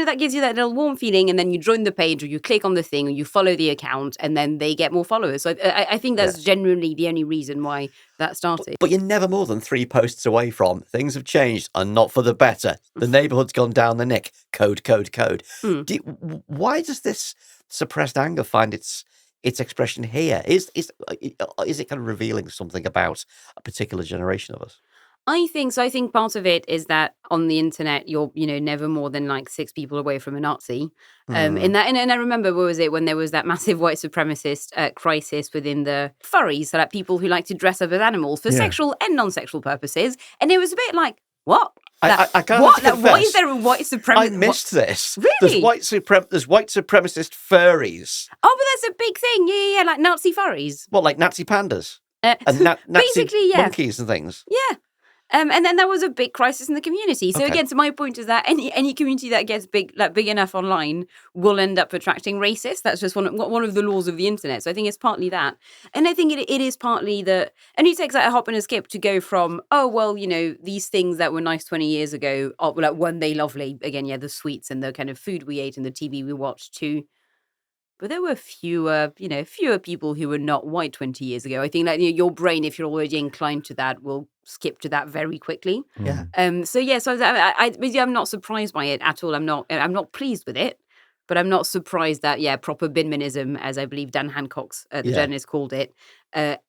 that gives you that little warm feeling. And then you join the page, or you click on the thing, or you follow the account, and then they get more followers. So I think that's genuinely the only reason why that started. But you're never more than 3 posts away from things have changed and not for the better. The neighbourhood's gone down the nick. Code. Why does this suppressed anger find its expression here? Is it kind of revealing something about a particular generation of us? I think so. I think part of it is that on the internet, you're, never more than like 6 people away from a Nazi. And I remember, what was it, when there was that massive white supremacist crisis within the furries, so like people who like to dress up as animals for sexual and non-sexual purposes. And it was a bit like, what? I can't confess, why is there a white supremacist? I missed this. Really? There's white supremacist furries. Oh, but that's a big thing. Yeah, like Nazi furries. What, like Nazi pandas? And Nazi monkeys and things? Yeah. And then there was a big crisis in the community. So again, so my point is that any community that gets big enough online will end up attracting racists. That's just one of the laws of the internet. So I think it's partly that. And I think it is partly that, and it takes that a hop and a skip to go from, these things that were nice 20 years ago, weren't they lovely? Again, the sweets and the kind of food we ate and the TV we watched too. But there were fewer people who were not white 20 years ago. I think that your brain, if you're already inclined to that, will skip to that very quickly. Yeah. I'm not surprised by it at all. I'm not pleased with it. But I'm not surprised that, proper binmanism, as I believe Dan Hancock's, the journalist, called it,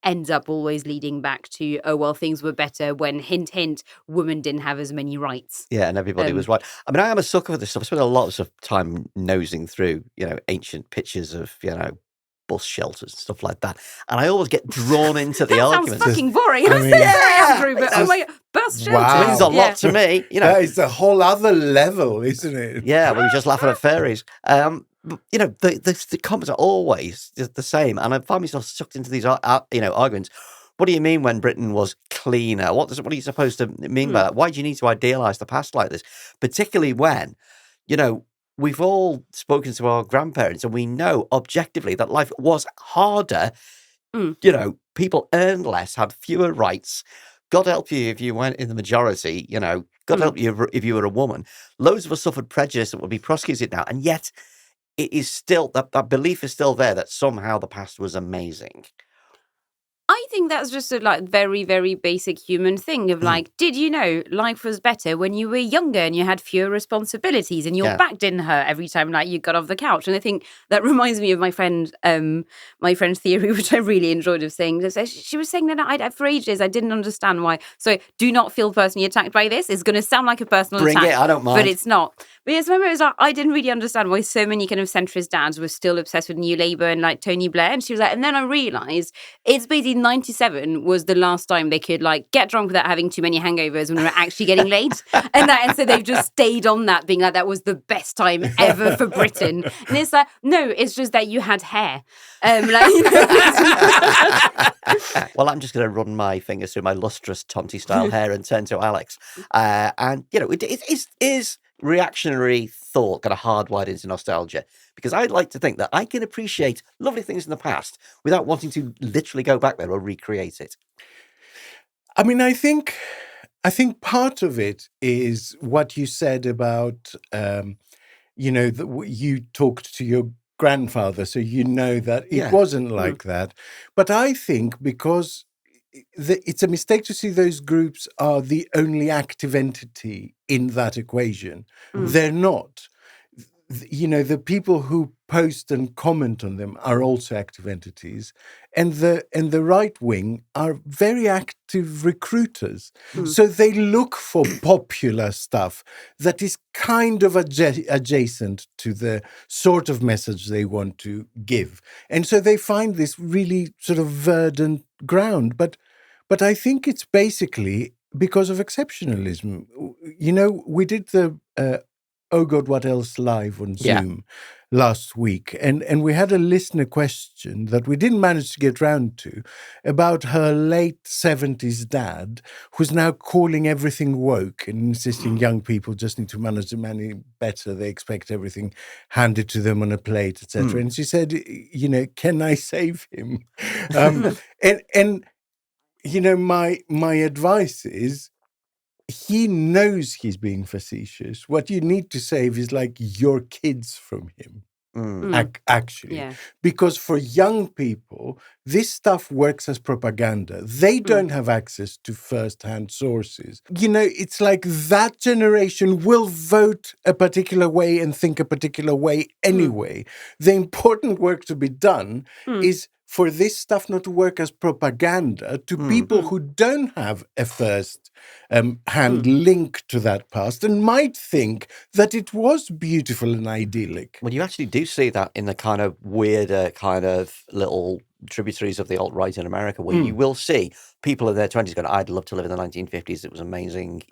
ends up always leading back to, things were better when, hint, hint, women didn't have as many rights. Yeah, and everybody was right. I mean, I am a sucker for this stuff. I spent a lot of time nosing through, ancient pictures of, bus shelters and stuff like that. And I always get drawn into the arguments. Sounds fucking boring. I'm so sorry, Andrew, but oh my God, bus shelters. Wow. It means a lot to me. It's a whole other level, isn't it? Yeah, we were just laughing at fairies. The comments are always the same, and I find myself sucked into these, arguments. What do you mean when Britain was cleaner? What are you supposed to mean by that? Why do you need to idealise the past like this? Particularly when, we've all spoken to our grandparents, and we know objectively that life was harder. People earned less, had fewer rights. God help you if you went in the majority. God help you if you were a woman. Loads of us suffered prejudice that would be prosecuted now, and yet. It is still that belief is still there that somehow the past was amazing. I think that's just a very, very basic human thing of did you know life was better when you were younger and you had fewer responsibilities and your back didn't hurt every time you got off the couch? And I think that reminds me of my friend's theory, which I really enjoyed, of saying that she was saying that for ages I didn't understand why. So do not feel personally attacked by this. It's going to sound like a personal attack. Bring it, I don't mind. But it's not. But yes, remember, it was I didn't really understand why so many kind of centrist dads were still obsessed with New Labour and Tony Blair. And she was like, and then I realised it's basically 97 was the last time they could get drunk without having too many hangovers when we were actually getting late. and so they've just stayed on that, being like, that was the best time ever for Britain. And it's no, it's just that you had hair. Well, I'm just going to run my fingers through my lustrous Tonti-style hair and turn to Alex. It is reactionary thought kind of hardwired into nostalgia, because I'd like to think that I can appreciate lovely things in the past without wanting to literally go back there or recreate it. I mean, I think part of it is what you said about, you talked to your grandfather, so you know that it wasn't like that. But I think because it's a mistake to see those groups are the only active entity in that equation. They're not. The people who post and comment on them are also active entities, and the right wing are very active recruiters. So they look for popular stuff that is kind of adjacent to the sort of message they want to give, and so they find this really sort of verdant ground. But I think it's basically because of exceptionalism. We did the Oh God, What Else live on Zoom last week. And we had a listener question that we didn't manage to get round to about her late 70s dad, who's now calling everything woke and insisting young people just need to manage the money better. They expect everything handed to them on a plate, etc. And she said, can I save him? My advice is, he knows he's being facetious. What you need to save is your kids from him, actually. Yeah. Because for young people, this stuff works as propaganda. They don't have access to first-hand sources. It's like that generation will vote a particular way and think a particular way anyway. The important work to be done is for this stuff not to work as propaganda to people who don't have a first-hand link to that past and might think that it was beautiful and idyllic. Well, you actually do see that in the kind of weirder kind of little tributaries of the alt-right in America, where you will see people in their 20s going, I'd love to live in the 1950s. It was amazing.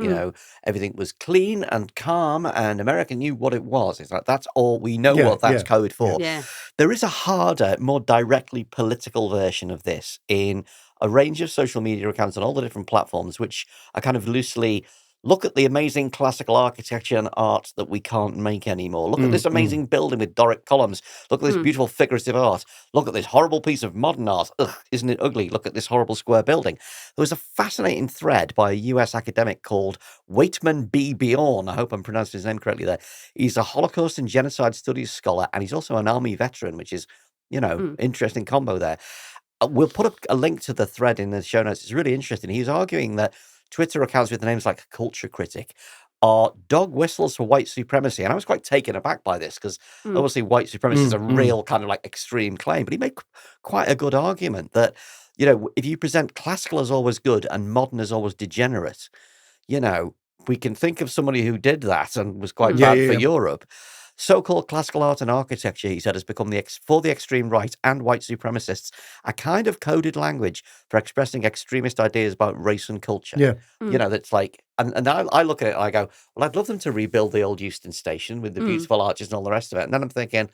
Everything was clean and calm, and America knew what it was. It's like, that's all we know what that's code for. Yeah. There is a harder, more directly political version of this in a range of social media accounts on all the different platforms, which are kind of loosely, look at the amazing classical architecture and art that we can't make anymore. Look at this amazing building with Doric columns. Look at this beautiful figurative art. Look at this horrible piece of modern art. Ugh, isn't it ugly? Look at this horrible square building. There was a fascinating thread by a US academic called Waitman B. Bjorn. I hope I'm pronouncing his name correctly there. He's a Holocaust and genocide studies scholar, and he's also an army veteran, which is, interesting combo there. We'll put a link to the thread in the show notes. It's really interesting. He's arguing that Twitter accounts with names like Culture Critic are dog whistles for white supremacy. And I was quite taken aback by this because obviously white supremacy is a real kind of like extreme claim, but he made quite a good argument that, if you present classical as always good and modern as always degenerate, we can think of somebody who did that and was quite bad for Europe. So-called classical art and architecture, he said, has become for the extreme right and white supremacists a kind of coded language for expressing extremist ideas about race and culture. Yeah. That's like, and I look at it and I go, well, I'd love them to rebuild the old Euston Station with the beautiful arches and all the rest of it. And then I'm thinking,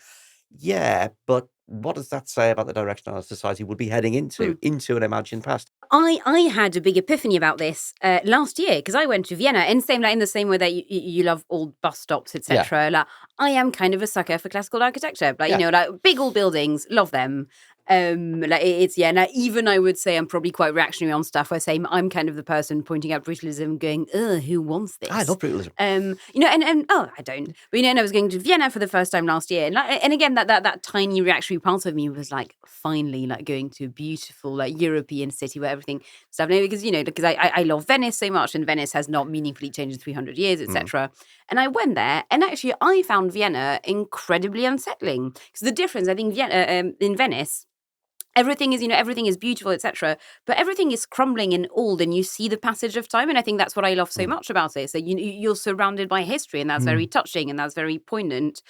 yeah, but what does that say about the direction our society would be heading into an imagined past? I had a big epiphany about this last year because I went to Vienna, and in the same way that you love old bus stops, etc. Like, I am kind of a sucker for classical architecture, like big old buildings, love them. Now even I would say I'm probably quite reactionary on stuff where I'm kind of the person pointing out brutalism going, who wants this? I love brutalism. I don't. But and I was going to Vienna for the first time last year, and again that tiny reactionary part of me was like, finally, like going to a beautiful like European city where everything stuff. Because I love Venice so much, and Venice has not meaningfully changed in 300 years, etc. And I went there, and actually I found Vienna incredibly unsettling because the difference, I think, Vienna in Venice. Everything is beautiful, etc. But everything is crumbling and old, and you see the passage of time. And I think that's what I love so much about it. So you're surrounded by history, and that's very touching, and that's very poignant.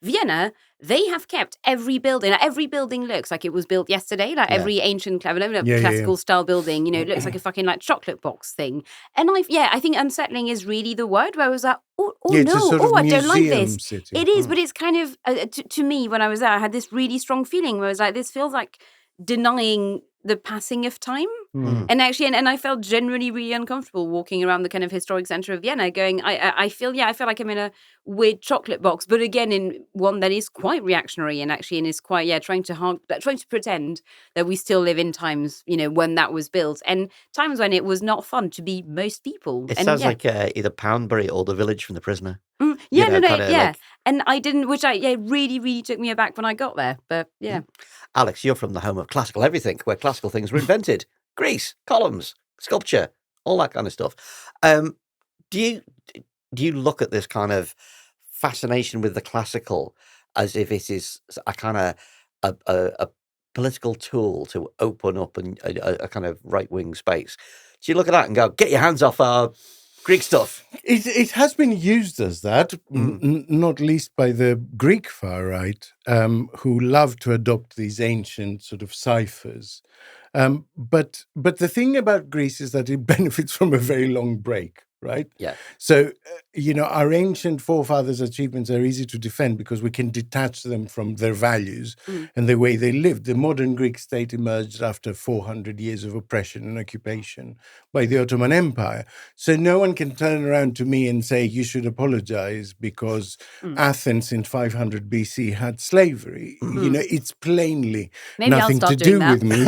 Vienna, they have kept every building. Like, every building looks like it was built yesterday. Like every ancient, classical style building, looks like a fucking like chocolate box thing. And I think unsettling is really the word. Where I was like, I don't like this. City. It is, but it's kind of to me when I was there, I had this really strong feeling where I was like, this feels like denying the passing of time. And actually, and I felt generally really uncomfortable walking around the kind of historic center of Vienna going, I feel like I'm in a weird chocolate box, but again, in one that is quite reactionary and is quite, trying to pretend that we still live in times, when that was built and times when it was not fun to be most people. It sounds like either Poundbury or The Village from The Prisoner. And I didn't, which really, really took me aback when I got there. But Alex, you're from the home of classical everything, where classical things were invented. Greece, columns, sculpture, all that kind of stuff. Do you look at this kind of fascination with the classical as if it is a kind of a political tool to open up a kind of right-wing space? Do you look at that and go, get your hands off our Greek stuff? It has been used as that, not least by the Greek far right, who love to adopt these ancient sort of ciphers. But the thing about Greece is that it benefits from a very long break, right? Yeah. So, our ancient forefathers' achievements are easy to defend because we can detach them from their values and the way they lived. The modern Greek state emerged after 400 years of oppression and occupation by the Ottoman Empire. So no one can turn around to me and say, you should apologize because Athens in 500 BC had slavery. It's plainly nothing to do with me.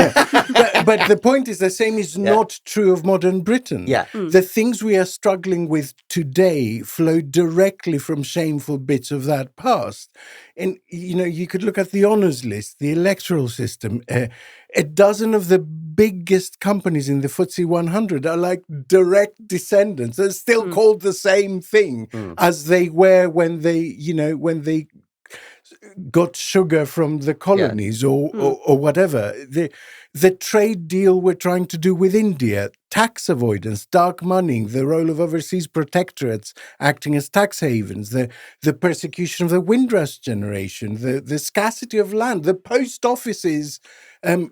But the point is, the same is not true of modern Britain. Yeah. The things we are struggling with today flow directly from shameful bits of that past. And, you could look at the honours list, the electoral system. A dozen of the biggest companies in the FTSE 100 are like direct descendants. They're still called the same thing as they were when they got sugar from the colonies or whatever. The trade deal we're trying to do with India, tax avoidance, dark money, the role of overseas protectorates acting as tax havens, the persecution of the Windrush generation, the scarcity of land, the post office's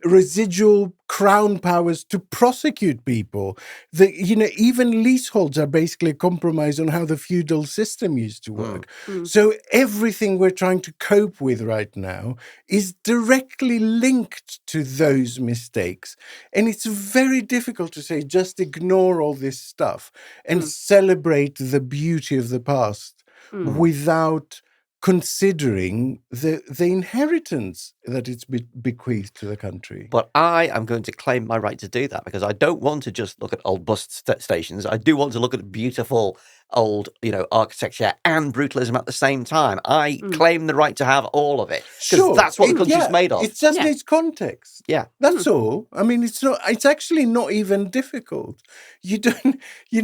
residual crown powers to prosecute people. Even leaseholds are basically a compromise on how the feudal system used to work. So everything we're trying to cope with right now is directly linked to those mistakes. And it's very difficult to say, just ignore all this stuff and celebrate the beauty of the past without considering the inheritance that it's bequeathed to the country. But I am going to claim my right to do that because I don't want to just look at old bus stations. I do want to look at beautiful old, architecture and brutalism at the same time. I claim the right to have all of it because that's what the country's made of. It just needs context. Yeah, that's all. I mean, it's not. It's actually not even difficult. You don't, you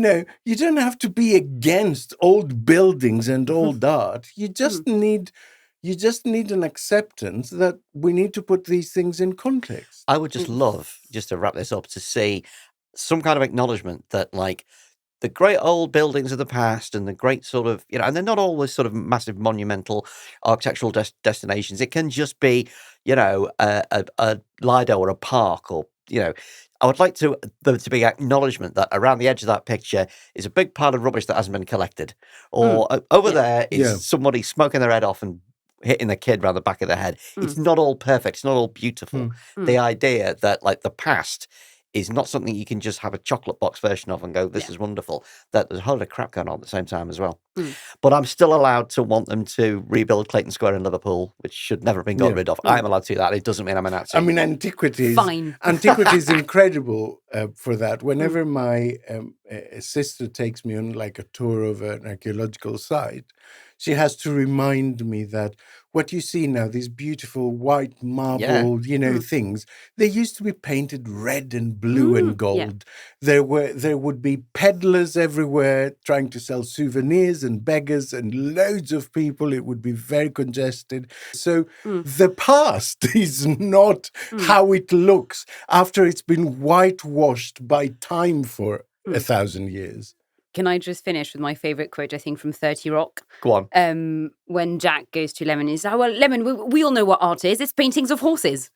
don't have to be against old buildings and old art. You just need. You just need an acceptance that we need to put these things in context. I would just love, just to wrap this up, to see some kind of acknowledgement that, like, the great old buildings of the past and the great sort of, and they're not always sort of massive monumental architectural destinations. It can just be, a Lido or a park or, I would like there to be acknowledgement that around the edge of that picture is a big pile of rubbish that hasn't been collected. Or over there is somebody smoking their head off and hitting the kid around the back of the head. It's not all perfect. It's not all beautiful. The idea that, like, the past is not something you can just have a chocolate box version of and go, this is wonderful. That there's a whole lot of crap going on at the same time as well. But I'm still allowed to want them to rebuild Clayton Square in Liverpool, which should never have been got rid of. I'm allowed to do that. It doesn't mean I'm a Nazi. I mean, antiquities. Fine. Antiquities is incredible for that. Whenever my sister takes me on like a tour of an archaeological site, she has to remind me that what you see now, these beautiful white marble, things, they used to be painted red and blue and gold. There would be peddlers everywhere trying to sell souvenirs and beggars and loads of people. It would be very congested. So the past is not how it looks after it's been whitewashed by time for 1,000 years. Can I just finish with my favourite quote, I think, from 30 Rock? Go on. When Jack goes to Lemon, he's like, well, Lemon, we all know what art is. It's paintings of horses.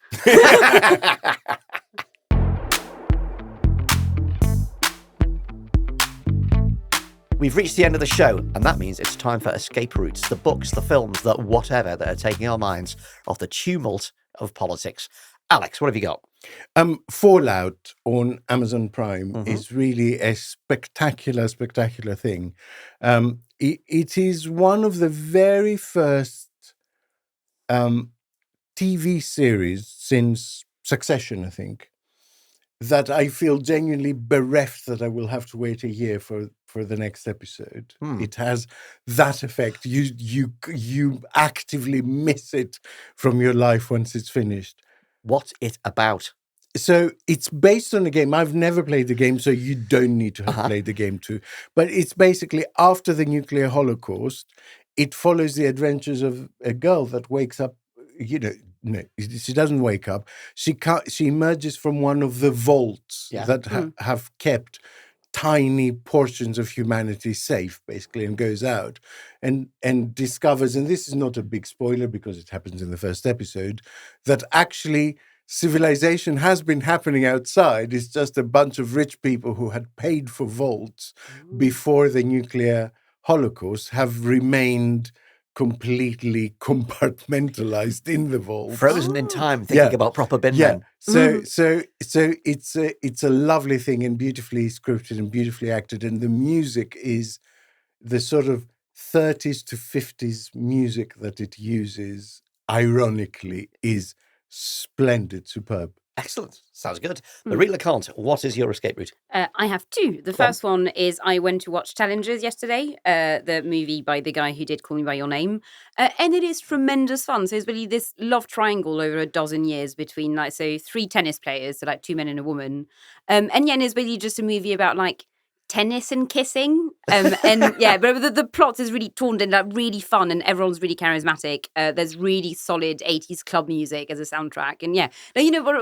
We've reached the end of the show, and that means it's time for escape routes, the books, the films, the whatever that are taking our minds off the tumult of politics. Alex, what have you got? Fallout on Amazon Prime is really a spectacular thing. It is one of the very first TV series since Succession, I think, that I feel genuinely bereft that I will have to wait a year for the next episode. It has that effect. You actively miss it from your life once it's finished. What's it about? So it's based on a game. I've never played the game, so you don't need to have played the game too. But it's basically after the nuclear holocaust, it follows the adventures of a girl that wakes up, no, she doesn't wake up. She emerges from one of the vaults that have kept tiny portions of humanity safe, basically, and goes out and discovers, and this is not a big spoiler because it happens in the first episode, that actually civilization has been happening outside. It's just a bunch of rich people who had paid for vaults before the nuclear holocaust have remained completely compartmentalized in the vault, frozen in time, thinking about proper bin men. So it's a lovely thing and beautifully scripted and beautifully acted, and the music is the sort of 30s to 50s music that it uses. Ironically, is splendid, superb. Excellent. Sounds good. Marie LeConte, what is your escape route? I have two. The first one is I went to watch Challengers yesterday, the movie by the guy who did Call Me By Your Name. And it is tremendous fun. So it's really this love triangle over a dozen years between, like, so 3 tennis players, so like 2 men and a woman. And it's really just a movie about, like, tennis and kissing. But the plot is really torn and like really fun, and everyone's really charismatic. There's really solid 80s club music as a soundtrack. And now,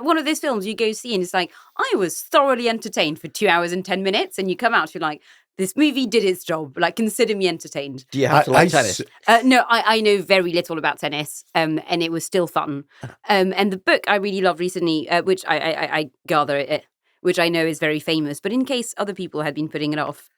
one of those films you go see and it's like, I was thoroughly entertained for 2 hours and 10 minutes, and you come out, you're like, this movie did its job. Like, consider me entertained. Do you have to like tennis? No, I know very little about tennis, and it was still fun. And the book I really loved recently, which I gather which I know is very famous, but in case other people had been putting it off,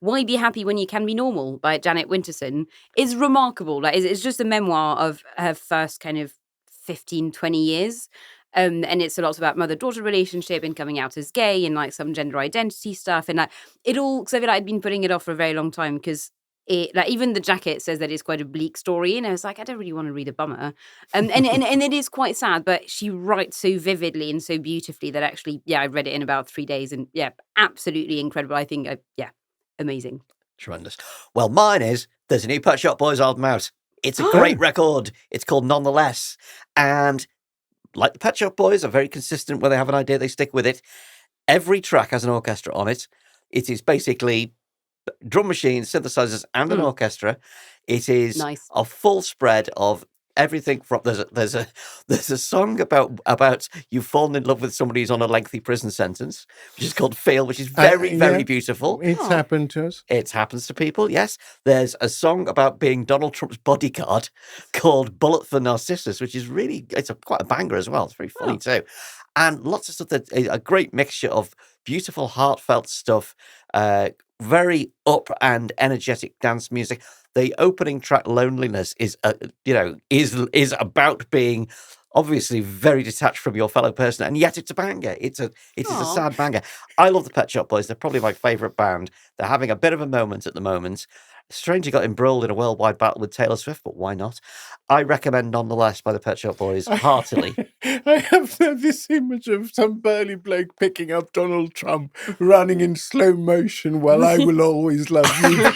Why Be Happy When You Can Be Normal by Janet Winterson is remarkable. Like, it's just a memoir of her first kind of 15, 20 years. And it's a lot about mother-daughter relationship and coming out as gay and like some gender identity stuff. And like it all, because I feel like I'd been putting it off for a very long time because it, like, even the jacket says that it's quite a bleak story, and I was like, I don't really want to read a bummer, and it is quite sad, but she writes so vividly and so beautifully that actually, I read it in about 3 days, and absolutely incredible. I think, amazing. Tremendous. Well, mine is, there's a new Pet Shop Boys album out. It's a great record. It's called Nonetheless. And like the Pet Shop Boys are very consistent when they have an idea, they stick with it. Every track has an orchestra on it. It is basically drum machines, synthesizers, and an orchestra. It is a full spread of everything from there's a song about you've fallen in love with somebody who's on a lengthy prison sentence, which is called Feel, which is very beautiful. It's happened to us. It happens to people, yes. There's a song about being Donald Trump's bodyguard called Bullet for Narcissus, which is quite a banger as well. It's very funny too. And lots of stuff a great mixture of beautiful, heartfelt stuff, very up and energetic dance music. The opening track, Loneliness, is about being obviously very detached from your fellow person, and yet it's a banger. It is a sad banger. I love the Pet Shop Boys. They're probably my favourite band. They're having a bit of a moment at the moment. Strangely got embroiled in a worldwide battle with Taylor Swift, but why not? I recommend Nonetheless by the Pet Shop Boys heartily. I have this image of some burly bloke picking up Donald Trump running in slow motion while I Will Always Love You.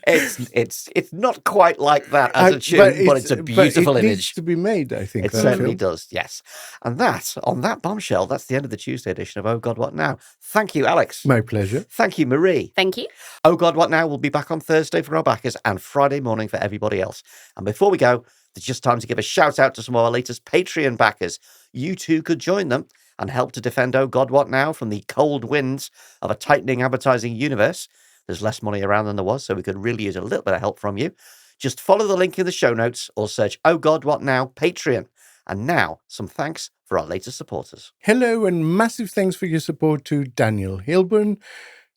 It's not quite like that as a tune, but it's a beautiful image. It needs to be made, I think. It certainly does, yes. And on that bombshell, that's the end of the Tuesday edition of Oh God, What Now? Thank you, Alex. My pleasure. Thank you, Marie. Thank you. Oh God, What Now? We'll be back on Thursday for our backers and Friday morning for everybody else. And before we go, it's just time to give a shout out to some of our latest Patreon backers. You too could join them and help to defend Oh God, What Now from the cold winds of a tightening advertising universe. There's less money around than there was, so we could really use a little bit of help from you. Just follow the link in the show notes or search Oh God, What Now? Patreon. And now, some thanks for our latest supporters. Hello, and massive thanks for your support to Daniel Leeburn,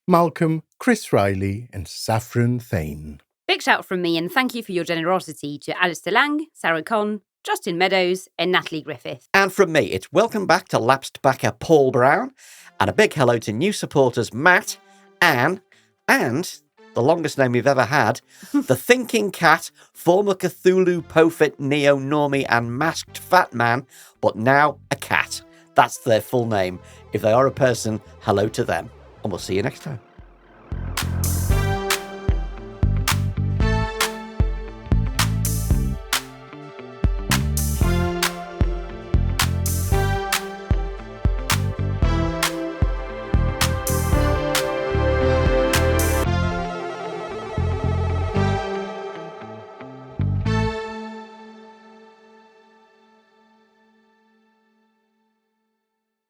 Malcolm, Chris Riley, and Saffron Thane. Big shout from me, and thank you for your generosity to Alistair Lang, Sarah Conn, Justin Meadows, and Natalie Griffith. And from me, it's welcome back to lapsed backer Paul Brown, and a big hello to new supporters Matt, Anne, and the longest name we've ever had, the Thinking Cat, former Cthulhu, Pofit, Neo-Normie, and masked fat man, but now a cat. That's their full name. If they are a person, hello to them. And we'll see you next time.